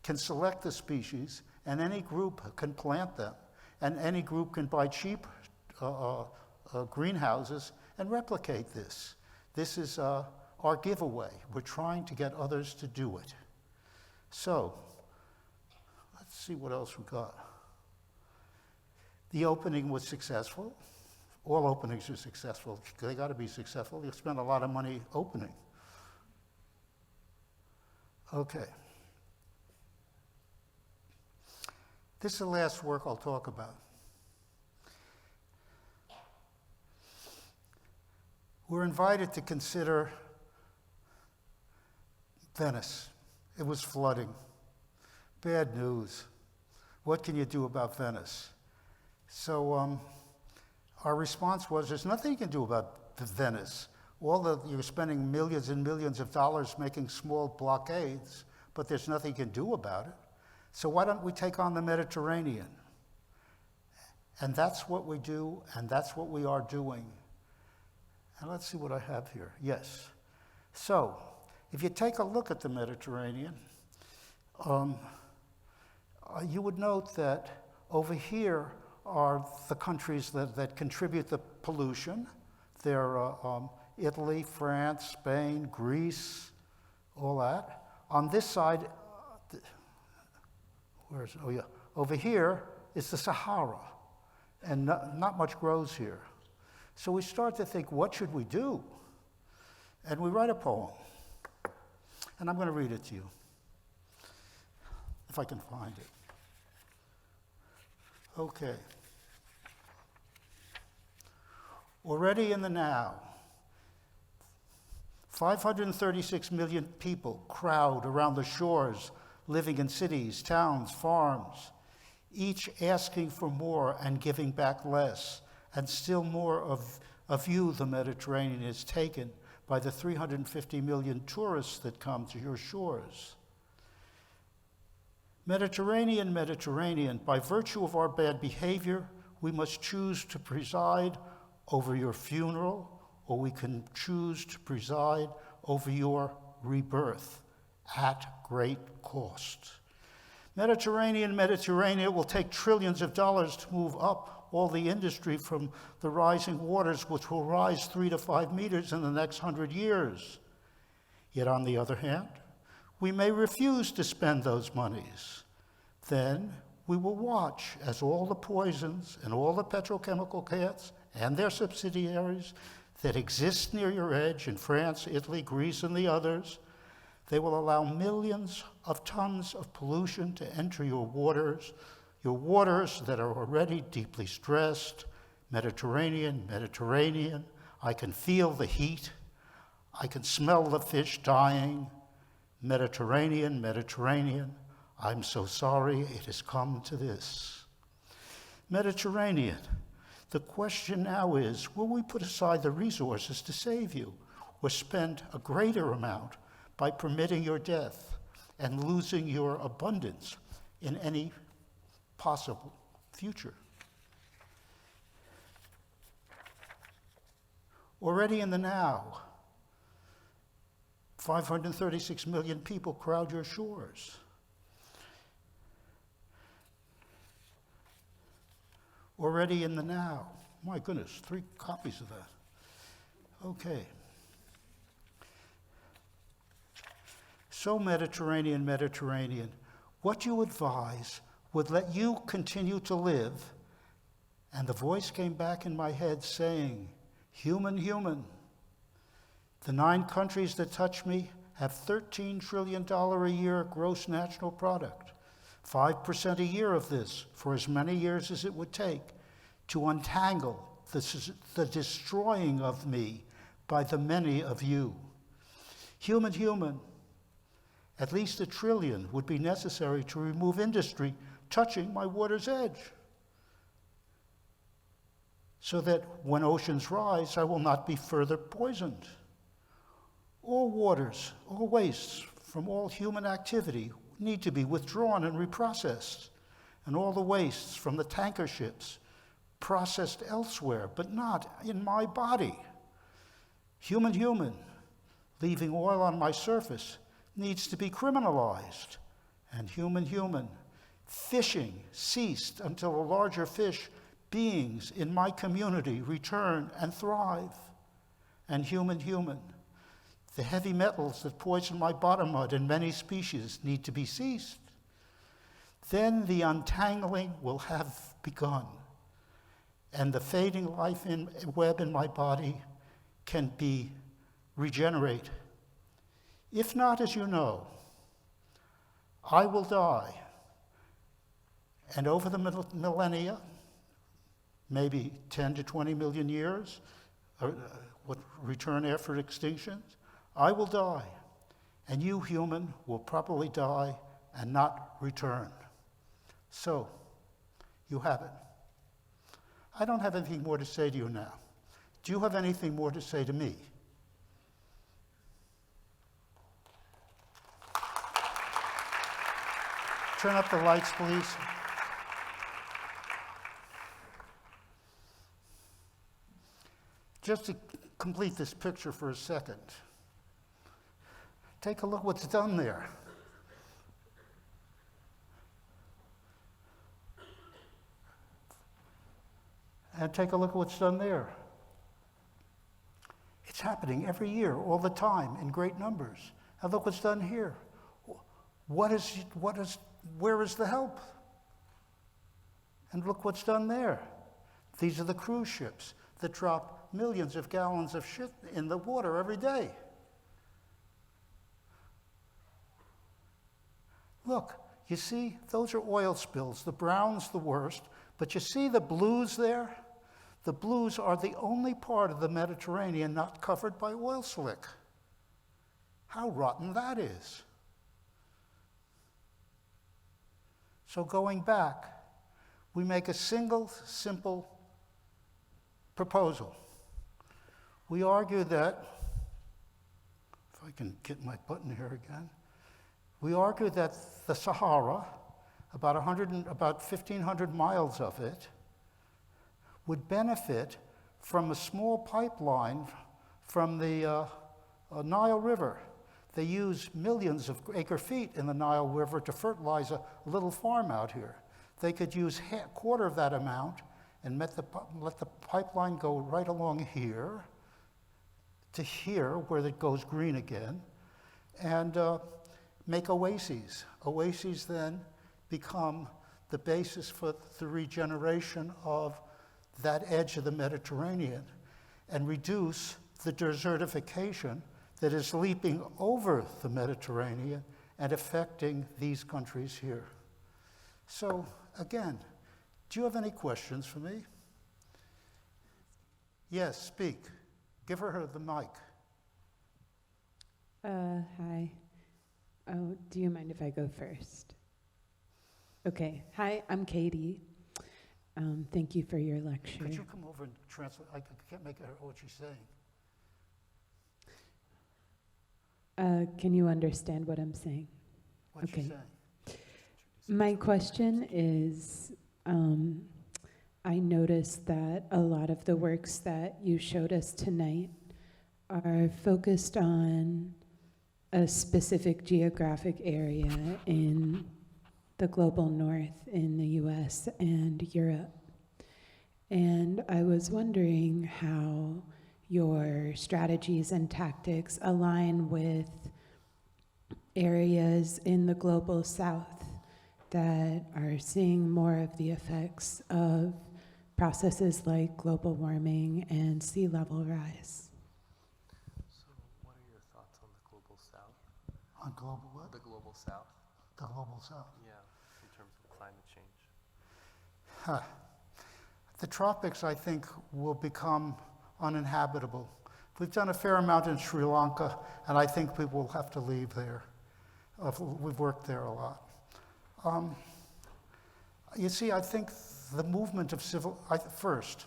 [SPEAKER 3] can select the species, and any group can plant them. And any group can buy cheap greenhouses and replicate this. This is our giveaway. We're trying to get others to do it. So, let's see what else we got. The opening was successful. All openings are successful. They got to be successful. You spend a lot of money opening. Okay. This is the last work I'll talk about. We're invited to consider Venice. It was flooding. Bad news. What can you do about Venice? So our response was, there's nothing you can do about Venice. You're spending millions and millions of dollars making small blockades, but there's nothing you can do about it. So why don't we take on the Mediterranean? And that's what we do, and that's what we are doing. And let's see what I have here. Yes. So, if you take a look at the Mediterranean, you would note that over here are the countries that contribute the pollution. They're Italy, France, Spain, Greece, all that. On this side, over here is the Sahara, and not much grows here. So we start to think, what should we do? And we write a poem, and I'm going to read it to you, if I can find it. Okay. Already in the now, 536 million people crowd around the shores, living in cities, towns, farms, each asking for more and giving back less, and still more of you, the Mediterranean, is taken by the 350 million tourists that come to your shores. Mediterranean, Mediterranean, by virtue of our bad behavior, we must choose to preside over your funeral, or we can choose to preside over your rebirth at great cost. Mediterranean, Mediterranean, it will take trillions of dollars to move up all the industry from the rising waters, which will rise 3 to 5 meters in the next 100 years. Yet on the other hand, we may refuse to spend those monies. Then we will watch as all the poisons and all the petrochemical plants and their subsidiaries that exist near your edge in France, Italy, Greece, and the others, they will allow millions of tons of pollution to enter your waters that are already deeply stressed. Mediterranean, Mediterranean, I can feel the heat. I can smell the fish dying. Mediterranean, Mediterranean, I'm so sorry it has come to this. Mediterranean, the question now is, will we put aside the resources to save you, or spend a greater amount by permitting your death and losing your abundance in any possible future? Already in the now, 536 million people crowd your shores. Already in the now. My goodness, 3 copies of that. Okay. So Mediterranean, Mediterranean, what you advise would let you continue to live. And the voice came back in my head saying, human, human. The 9 countries that touch me have $13 trillion a year gross national product. 5% a year of this for as many years as it would take to untangle the destroying of me by the many of you. Human, human, at least $1 trillion would be necessary to remove industry touching my water's edge, so that when oceans rise, I will not be further poisoned. All waters, all wastes from all human activity need to be withdrawn and reprocessed, and all the wastes from the tanker ships processed elsewhere, but not in my body. Human, human, leaving oil on my surface needs to be criminalized. And human, human, fishing ceased until the larger fish beings in my community return and thrive. And human, human, the heavy metals that poison my bottom mud and many species need to be ceased. Then the untangling will have begun, and the fading life web in my body can be regenerate. If not, as you know, I will die, and over the millennia, maybe 10 to 20 million years, what return after extinctions, I will die, and you, human, will probably die and not return. So, you have it. I don't have anything more to say to you now. Do you have anything more to say to me? Turn up the lights, please. Just to complete this picture for a second, take a look what's done there. And take a look at what's done there. It's happening every year, all the time, in great numbers. And look what's done here. Where is the help? And look what's done there. These are the cruise ships that drop millions of gallons of shit in the water every day. Look, you see, those are oil spills. The brown's the worst, but you see the blues there? The blues are the only part of the Mediterranean not covered by oil slick. How rotten that is. So going back, we make a single, simple proposal. We argue that, if I can get my button here again, we argue that the Sahara, about 1,500 miles of it, would benefit from a small pipeline from the Nile River. They use millions of acre feet in the Nile River to fertilize a little farm out here. They could use a quarter of that amount and let the pipeline go right along here to here, where it goes green again, and make oases. Oases then become the basis for the regeneration of that edge of the Mediterranean and reduce the desertification that is leaping over the Mediterranean and affecting these countries here. So again, do you have any questions for me? Yes, speak. Give her the mic.
[SPEAKER 7] Hi. Oh, do you mind if I go first? Okay. Hi, I'm Katie. Thank you for your lecture.
[SPEAKER 3] Could you come over and translate? I can't make out what she's saying.
[SPEAKER 7] Can you understand what I'm saying?
[SPEAKER 3] What's she
[SPEAKER 7] Okay.
[SPEAKER 3] saying?
[SPEAKER 7] My question is, I noticed that a lot of the works that you showed us tonight are focused on a specific geographic area in the global north in the US and Europe. And I was wondering how your strategies and tactics align with areas in the global south that are seeing more of the effects of processes like global warming and sea level rise.
[SPEAKER 8] So what are your thoughts on the global south?
[SPEAKER 3] On global what?
[SPEAKER 8] The global south,
[SPEAKER 3] The global south.
[SPEAKER 8] yeah, in terms of climate change.
[SPEAKER 3] The tropics, I think, will become uninhabitable. We've done a fair amount in Sri Lanka, and I think people will have to leave there. We've worked there a lot. You see, I think the movement of first,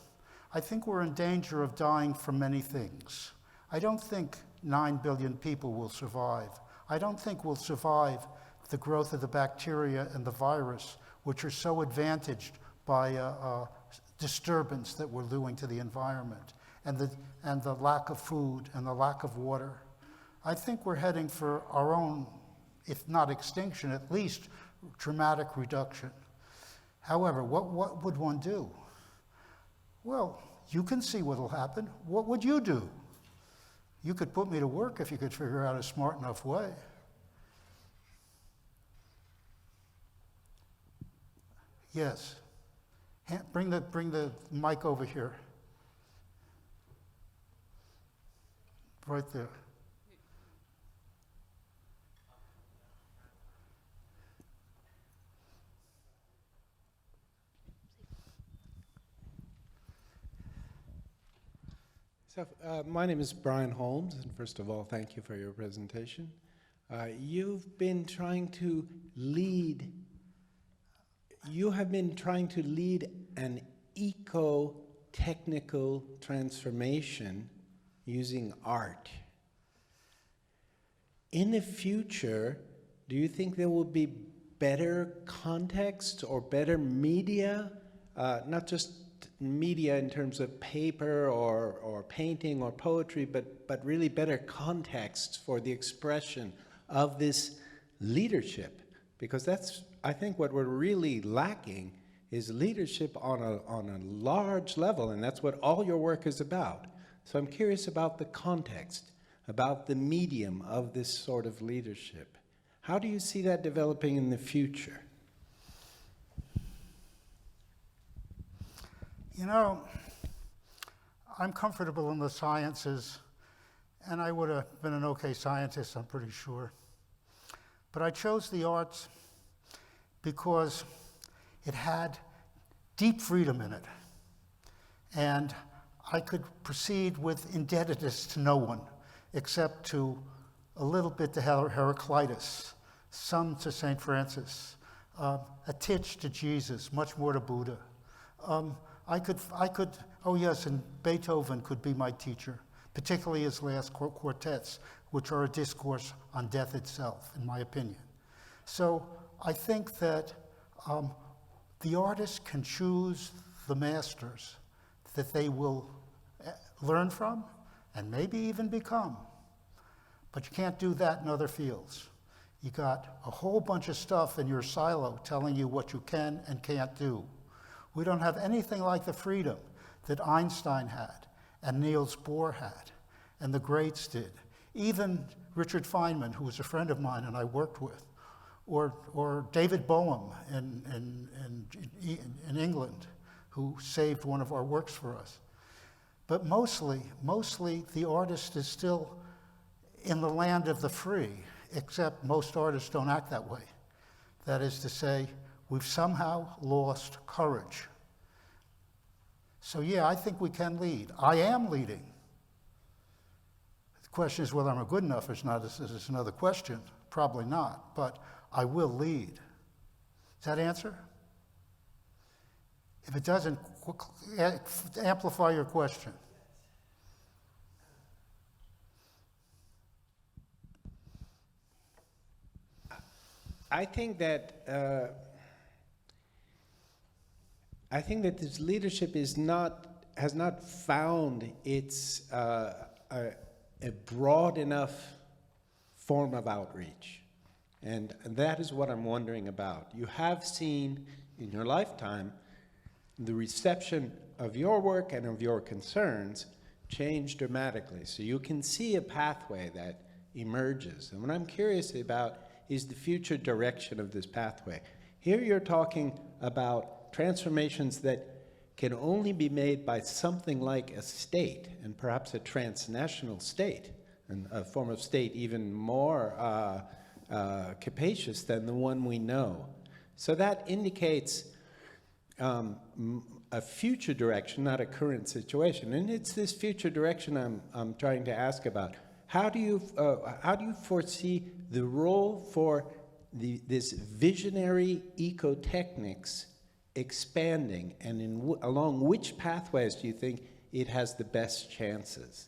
[SPEAKER 3] I think we're in danger of dying from many things. I don't think 9 billion people will survive. I don't think we'll survive the growth of the bacteria and the virus, which are so advantaged by disturbance that we're doing to the environment, and the lack of food and the lack of water. I think we're heading for our own, if not extinction, at least dramatic reduction. However, what would one do? Well, you can see what will happen. What would you do? You could put me to work if you could figure out a smart enough way. Yes. Bring the mic over here. Right there.
[SPEAKER 9] So, my name is Brian Holmes, and first of all, thank you for your presentation. You have been trying to lead an eco-technical transformation using art. In the future, do you think there will be better context or better media, not just media in terms of paper or painting or poetry, but really better context for the expression of this leadership? Because that's, I think, what we're really lacking is leadership on a large level, and that's what all your work is about. So I'm curious about the context, about the medium of this sort of leadership. How do you see that developing in the future?
[SPEAKER 3] You know, I'm comfortable in the sciences, and I would have been an okay scientist, I'm pretty sure. But I chose the arts because it had deep freedom in it. And I could proceed with indebtedness to no one, except to a little bit to Heraclitus, some to St. Francis, a titch to Jesus, much more to Buddha. I could, oh yes, and Beethoven could be my teacher, particularly his last quartets, which are a discourse on death itself, in my opinion. So I think that the artist can choose the masters that they will learn from and maybe even become. But you can't do that in other fields. You got a whole bunch of stuff in your silo telling you what you can and can't do. We don't have anything like the freedom that Einstein had and Niels Bohr had and the greats did. Even Richard Feynman, who was a friend of mine and I worked with, or David Boehm in England, who saved one of our works for us. But mostly the artist is still in the land of the free, except most artists don't act that way. That is to say, we've somehow lost courage. So yeah, I think we can lead. I am leading. The question is whether I'm good enough or not. This is another question. Probably not, but I will lead. Does that answer? If it doesn't, amplify your question.
[SPEAKER 9] I think that this leadership has not found its a broad enough form of outreach, and that is what I'm wondering about. You have seen in your lifetime the reception of your work and of your concerns change dramatically. So you can see a pathway that emerges, and what I'm curious about is the future direction of this pathway. Here you're talking about transformations that can only be made by something like a state, and perhaps a transnational state, and a form of state even more capacious than the one we know. So that indicates a future direction, not a current situation. And it's this future direction I'm trying to ask about. How do you foresee the role for this visionary ecotechnics expanding, and along which pathways do you think it has the best chances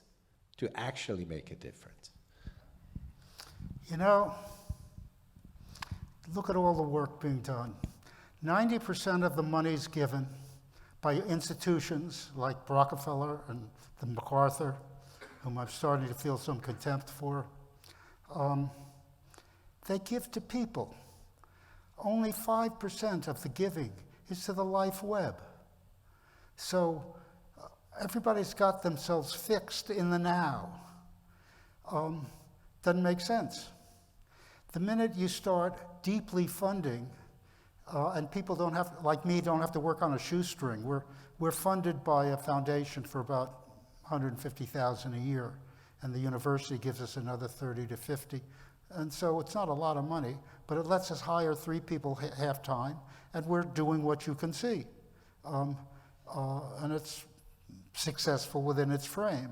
[SPEAKER 9] to actually make a difference?
[SPEAKER 3] You know, look at all the work being done. 90% of the money's given by institutions like Rockefeller and the MacArthur, whom I'm starting to feel some contempt for. They give to people. Only 5% of the giving is to the life web. So everybody's got themselves fixed in the now. Doesn't make sense. The minute you start deeply funding, and people don't have, like me, don't have to work on a shoestring. We're funded by a foundation for about $150,000 a year, and the university gives us another 30 to 50. And so it's not a lot of money, but it lets us hire 3 people half-time, and we're doing what you can see. And it's successful within its frame.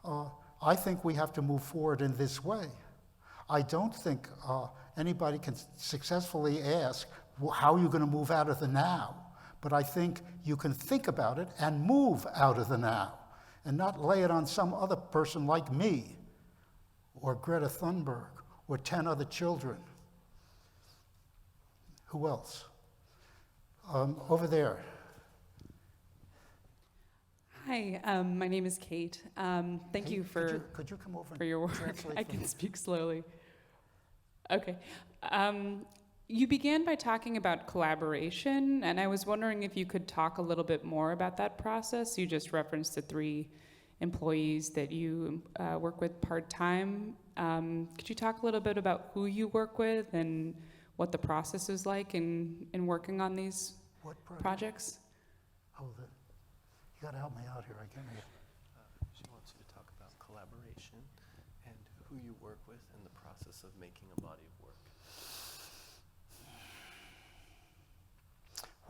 [SPEAKER 3] I think we have to move forward in this way. I don't think anybody can successfully ask, well, how are you going to move out of the now? But I think you can think about it and move out of the now, and not lay it on some other person like me, or Greta Thunberg, or 10 other children. Who else? Over there.
[SPEAKER 10] Hi, my name is Kate. Thank you for
[SPEAKER 3] Could you come over
[SPEAKER 10] for your work.
[SPEAKER 3] translate
[SPEAKER 10] I
[SPEAKER 3] for
[SPEAKER 10] can
[SPEAKER 3] me?
[SPEAKER 10] speak slowly. Okay. You began by talking about collaboration, and I was wondering if you could talk a little bit more about that process. You just referenced the 3 employees that you work with part-time. Could you talk a little bit about who you work with and what the process is like in working on these projects?
[SPEAKER 3] Oh, you gotta help me out here, I can't hear.
[SPEAKER 8] She wants you to talk about collaboration and who you work with and the process of making a body of work.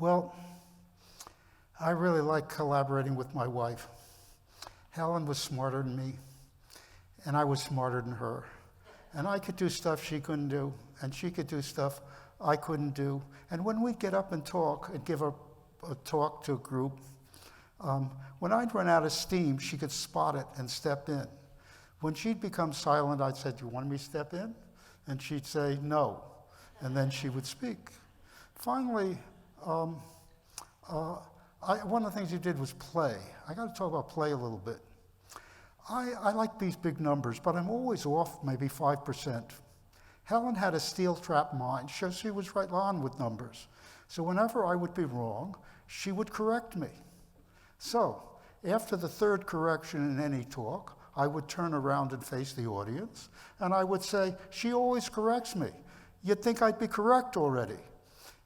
[SPEAKER 3] Well, I really like collaborating with my wife. Helen was smarter than me, and I was smarter than her. And I could do stuff she couldn't do, and she could do stuff I couldn't do. And when we'd get up and talk and give a talk to a group, when I'd run out of steam, she could spot it and step in. When she'd become silent, I'd say, "Do you want me to step in?" And she'd say, "No." And then she would speak. Finally, one of the things you did was play. I got to talk about play a little bit. I like these big numbers, but I'm always off maybe 5%. Helen had a steel trap mind, so she was right on with numbers. So whenever I would be wrong, she would correct me. So after the 3rd correction in any talk, I would turn around and face the audience, and I would say, "She always corrects me. You'd think I'd be correct already."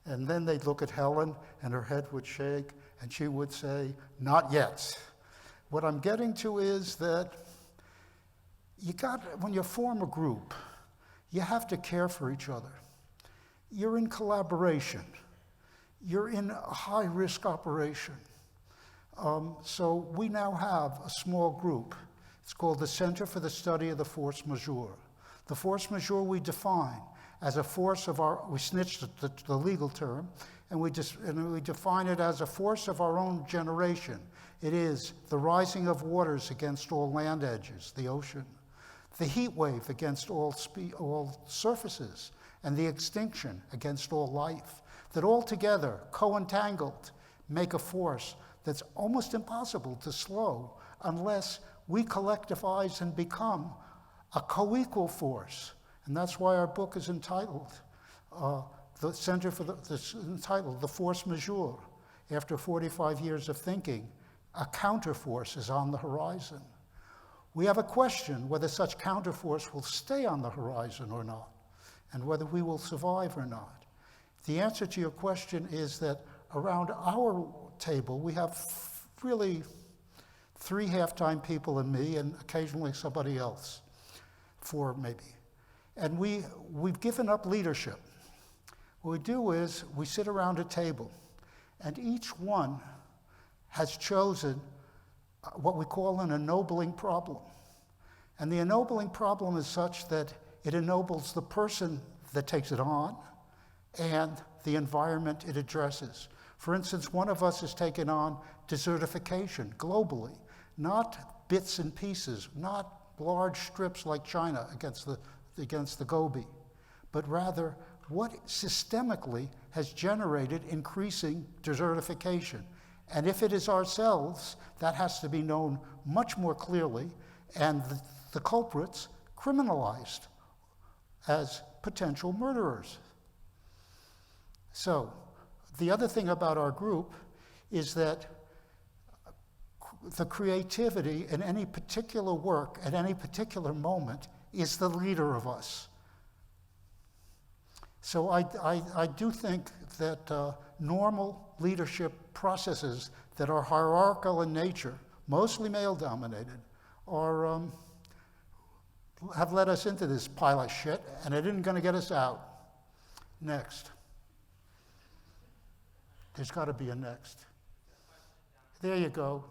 [SPEAKER 3] And then they'd look at Helen, and her head would shake, and she would say, "Not yet." What I'm getting to is that when you form a group, you have to care for each other. You're in collaboration. You're in a high-risk operation. So we now have a small group. It's called the Center for the Study of the Force Majeure. The force majeure we define as a force of we snitched the legal term, and we define it as a force of our own generation. It is the rising of waters against all land edges, the ocean, the heat wave against all surfaces, and the extinction against all life, that all together, co-entangled, make a force that's almost impossible to slow unless we collectivize and become a co-equal force. And that's why our book is entitled, entitled The Force Majeure. After 45 years of thinking, a counterforce is on the horizon. We have a question whether such counterforce will stay on the horizon or not, and whether we will survive or not. The answer to your question is that around our table, we have really 3 half-time people and me, and occasionally somebody else, 4 maybe. And we've given up leadership. What we do is we sit around a table, and each one has chosen what we call an ennobling problem. And the ennobling problem is such that it ennobles the person that takes it on and the environment it addresses. For instance, one of us has taken on desertification globally, not bits and pieces, not large strips like China against the Gobi, but rather what systemically has generated increasing desertification. And if it is ourselves, that has to be known much more clearly, and the culprits criminalized as potential murderers. So, the other thing about our group is that the creativity in any particular work at any particular moment is the leader of us. So I do think that normal leadership processes that are hierarchical in nature, mostly male-dominated, have led us into this pile of shit, and it isn't going to get us out. Next. There's got to be a next. There you go.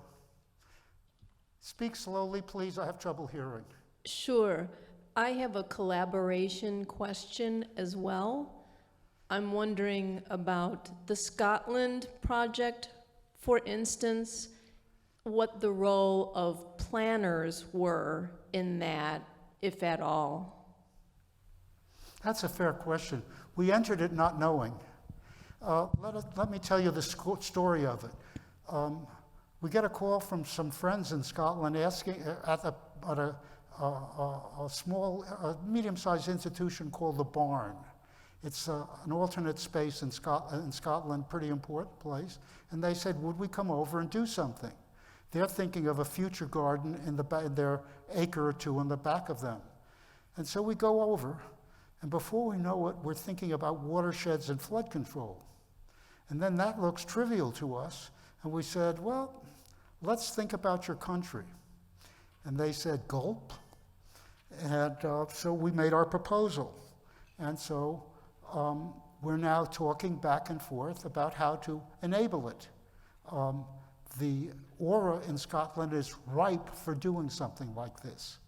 [SPEAKER 3] Speak slowly, please. I have trouble hearing.
[SPEAKER 11] Sure. I have a collaboration question as well. I'm wondering about the Scotland project, for instance, what the role of planners were in that, if at all.
[SPEAKER 3] That's a fair question. We entered it not knowing. Let me tell you the story of it. We get a call from some friends in Scotland asking at a small, medium-sized institution called the Barn. It's an alternate space in Scotland, pretty important place. And they said, would we come over and do something? They're thinking of a future garden in their acre or two in the back of them. And so we go over, and before we know it, we're thinking about watersheds and flood control. And then that looks trivial to us, and we said, well, let's think about your country. And they said, gulp. And so we made our proposal. And so we're now talking back and forth about how to enable it. The aura in Scotland is ripe for doing something like this.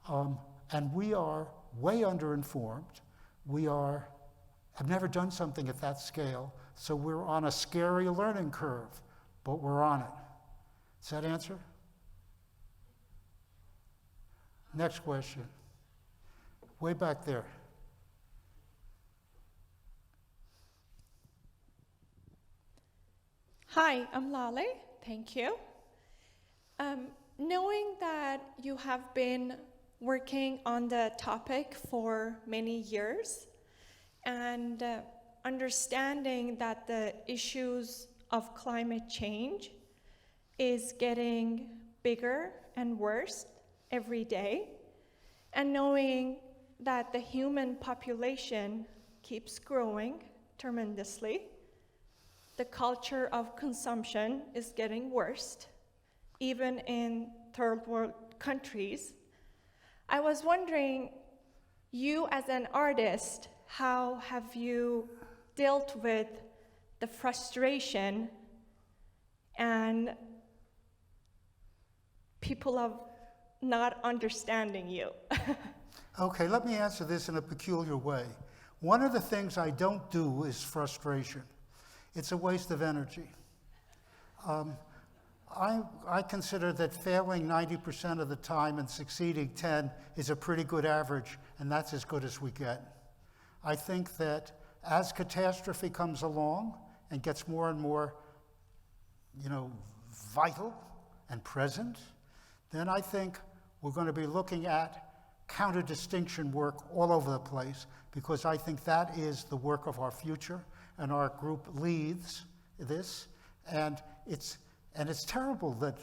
[SPEAKER 3] And we are way underinformed. We have never done something at that scale, so we're on a scary learning curve, but we're on it. Does that answer? Next question. Way back there.
[SPEAKER 12] Hi, I'm Lale. Thank you. Knowing that you have been working on the topic for many years and understanding that the issues of climate change is getting bigger and worse every day, and knowing that the human population keeps growing tremendously, the culture of consumption is getting worse, even in third world countries. I was wondering, you as an artist, how have you dealt with the frustration and people of not understanding you?
[SPEAKER 3] Okay, let me answer this in a peculiar way. One of the things I don't do is frustration. It's a waste of energy. I consider that failing 90% of the time and succeeding 10 is a pretty good average, and that's as good as we get. I think that as catastrophe comes along and gets more and more, vital and present, then I think we're going to be looking at counter-distinction work all over the place, because I think that is the work of our future, and our group leads this, and it's terrible that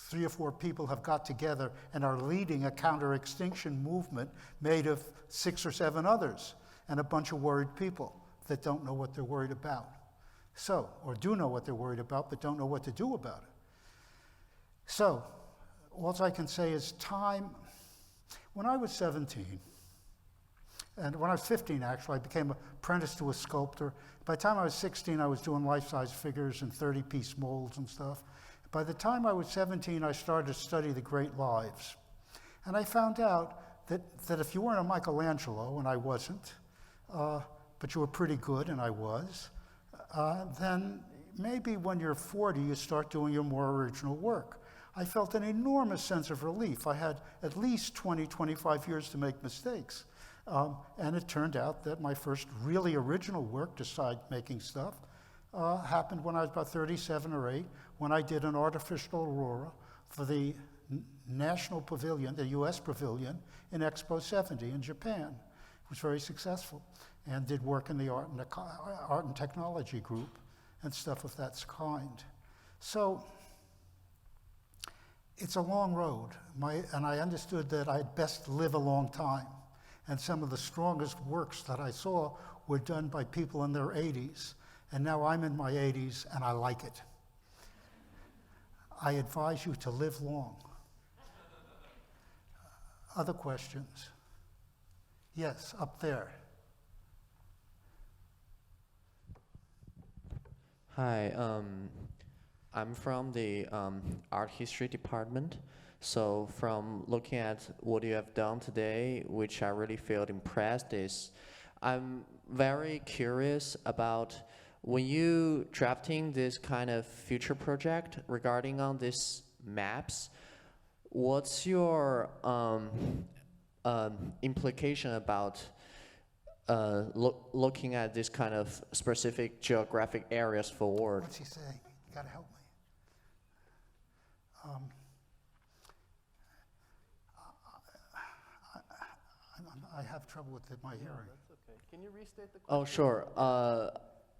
[SPEAKER 3] 3 or 4 people have got together and are leading a counter-extinction movement made of 6 or 7 others, and a bunch of worried people that don't know what they're worried about. So, or do know what they're worried about, but don't know what to do about it. So, all I can say is time. When I was 17, and when I was 15 actually, I became apprenticed to a sculptor. By the time I was 16, I was doing life-size figures and 30-piece molds and stuff. By the time I was 17, I started to study the great lives. And I found out that if you weren't a Michelangelo, and I wasn't, but you were pretty good, and I was, then maybe when you're 40, you start doing your more original work. I felt an enormous sense of relief. I had at least 20, 25 years to make mistakes. And it turned out that my first really original work, besides making stuff, happened when I was about 37 or 8, when I did an artificial aurora for the National Pavilion, the US Pavilion, in Expo 70 in Japan. It was very successful, and did work in the art and technology group and stuff of that kind. So it's a long road, and I understood that I'd best live a long time. And some of the strongest works that I saw were done by people in their 80s. And now I'm in my 80s, and I like it. I advise you to live long. Other questions? Yes, up there.
[SPEAKER 13] Hi, I'm from the art history department. So from looking at what you have done today, which I really felt impressed, is I'm very curious about when you drafting this kind of future project regarding on these maps, what's your implication about looking at this kind of specific geographic areas forward?
[SPEAKER 3] What's he saying? You gotta help me. I have trouble with my hearing.
[SPEAKER 8] That's okay. Can you restate the question?
[SPEAKER 13] Oh, sure.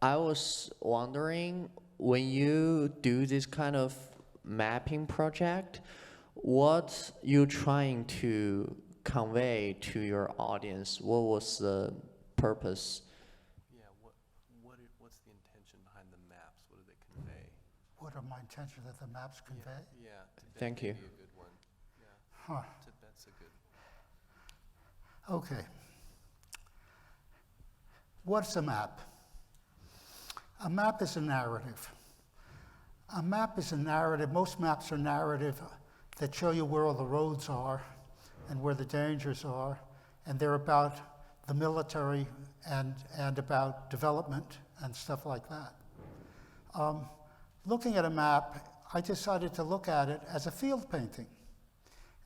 [SPEAKER 13] I was wondering, when you do this kind of mapping project, what you trying to convey to your audience? What was the purpose?
[SPEAKER 8] Yeah, what's the intention behind the maps? What do they convey?
[SPEAKER 3] What are my intentions that the maps convey?
[SPEAKER 8] Yeah, that
[SPEAKER 13] Thank
[SPEAKER 8] may
[SPEAKER 13] you.
[SPEAKER 8] be a good one. Yeah,
[SPEAKER 3] Huh.
[SPEAKER 8] That's a good.
[SPEAKER 3] Okay. What's a map? A map is a narrative. A map is a narrative. Most maps are narrative that show you where all the roads are and where the dangers are, and they're about the military and about development and stuff like that. Looking at a map, I decided to look at it as a field painting.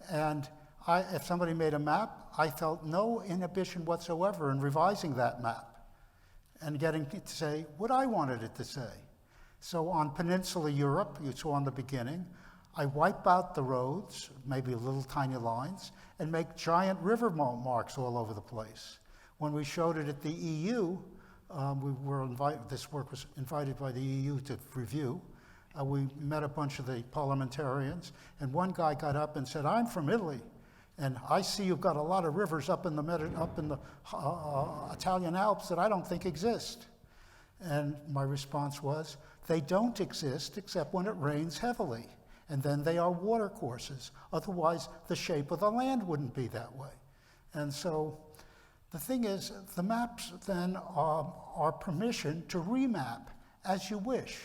[SPEAKER 3] And if somebody made a map, I felt no inhibition whatsoever in revising that map and getting it to say what I wanted it to say. So on Peninsula Europe, you saw in the beginning, I wipe out the roads, maybe little tiny lines, and make giant river marks all over the place. When we showed it at the EU, this work was invited by the EU to review. We met a bunch of the parliamentarians, and one guy got up and said, "I'm from Italy, and I see you've got a lot of rivers up in the Italian Alps that I don't think exist." And my response was, they don't exist except when it rains heavily, and then they are watercourses. Otherwise, the shape of the land wouldn't be that way. And so the thing is, the maps then are permission to remap as you wish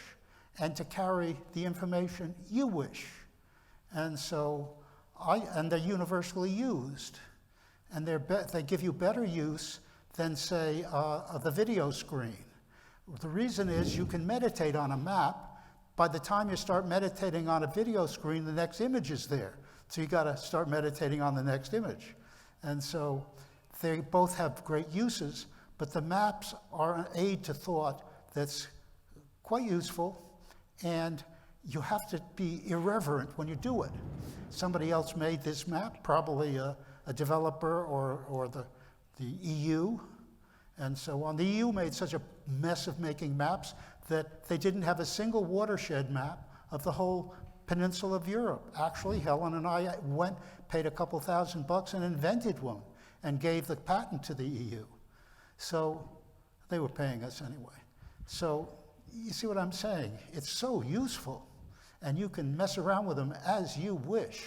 [SPEAKER 3] and to carry the information you wish. And so they're universally used, and they give you better use than, say, the video screen. The reason is you can meditate on a map. By the time you start meditating on a video screen, the next image is there. So you got to start meditating on the next image. And so they both have great uses, but the maps are an aid to thought that's quite useful, and you have to be irreverent when you do it. Somebody else made this map, probably a developer or the EU, and so on. The EU made such a mess of making maps that they didn't have a single watershed map of the whole peninsula of Europe. Actually, Helen and I paid a couple $1,000 and invented one and gave the patent to the EU. So they were paying us anyway. So you see what I'm saying? It's so useful, and you can mess around with them as you wish.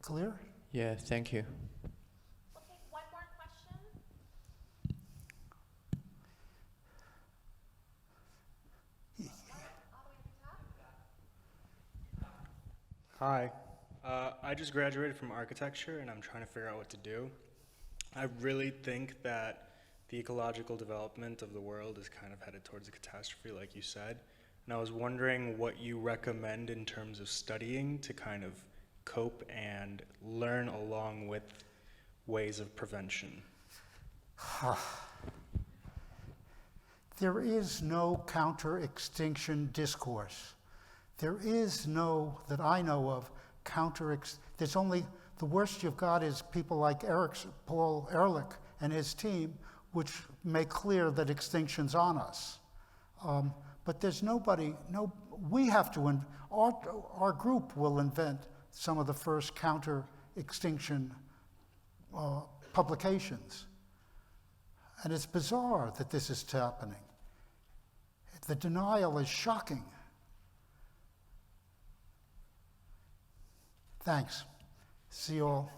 [SPEAKER 3] Clear?
[SPEAKER 13] Yeah, thank you.
[SPEAKER 1] We'll take one more question.
[SPEAKER 14] Hi. I just graduated from architecture, and I'm trying to figure out what to do. I really think that the ecological development of the world is kind of headed towards a catastrophe, like you said. And I was wondering what you recommend in terms of studying to kind of cope and learn along with ways of prevention.
[SPEAKER 3] There is no counter-extinction discourse. There is no, that I know of, there's only, the worst you've got is people like Paul Ehrlich and his team, which make clear that extinction's on us. But there's nobody, we have to, our group will invent some of the first counter-extinction publications. And it's bizarre that this is happening. The denial is shocking. Thanks. See you all.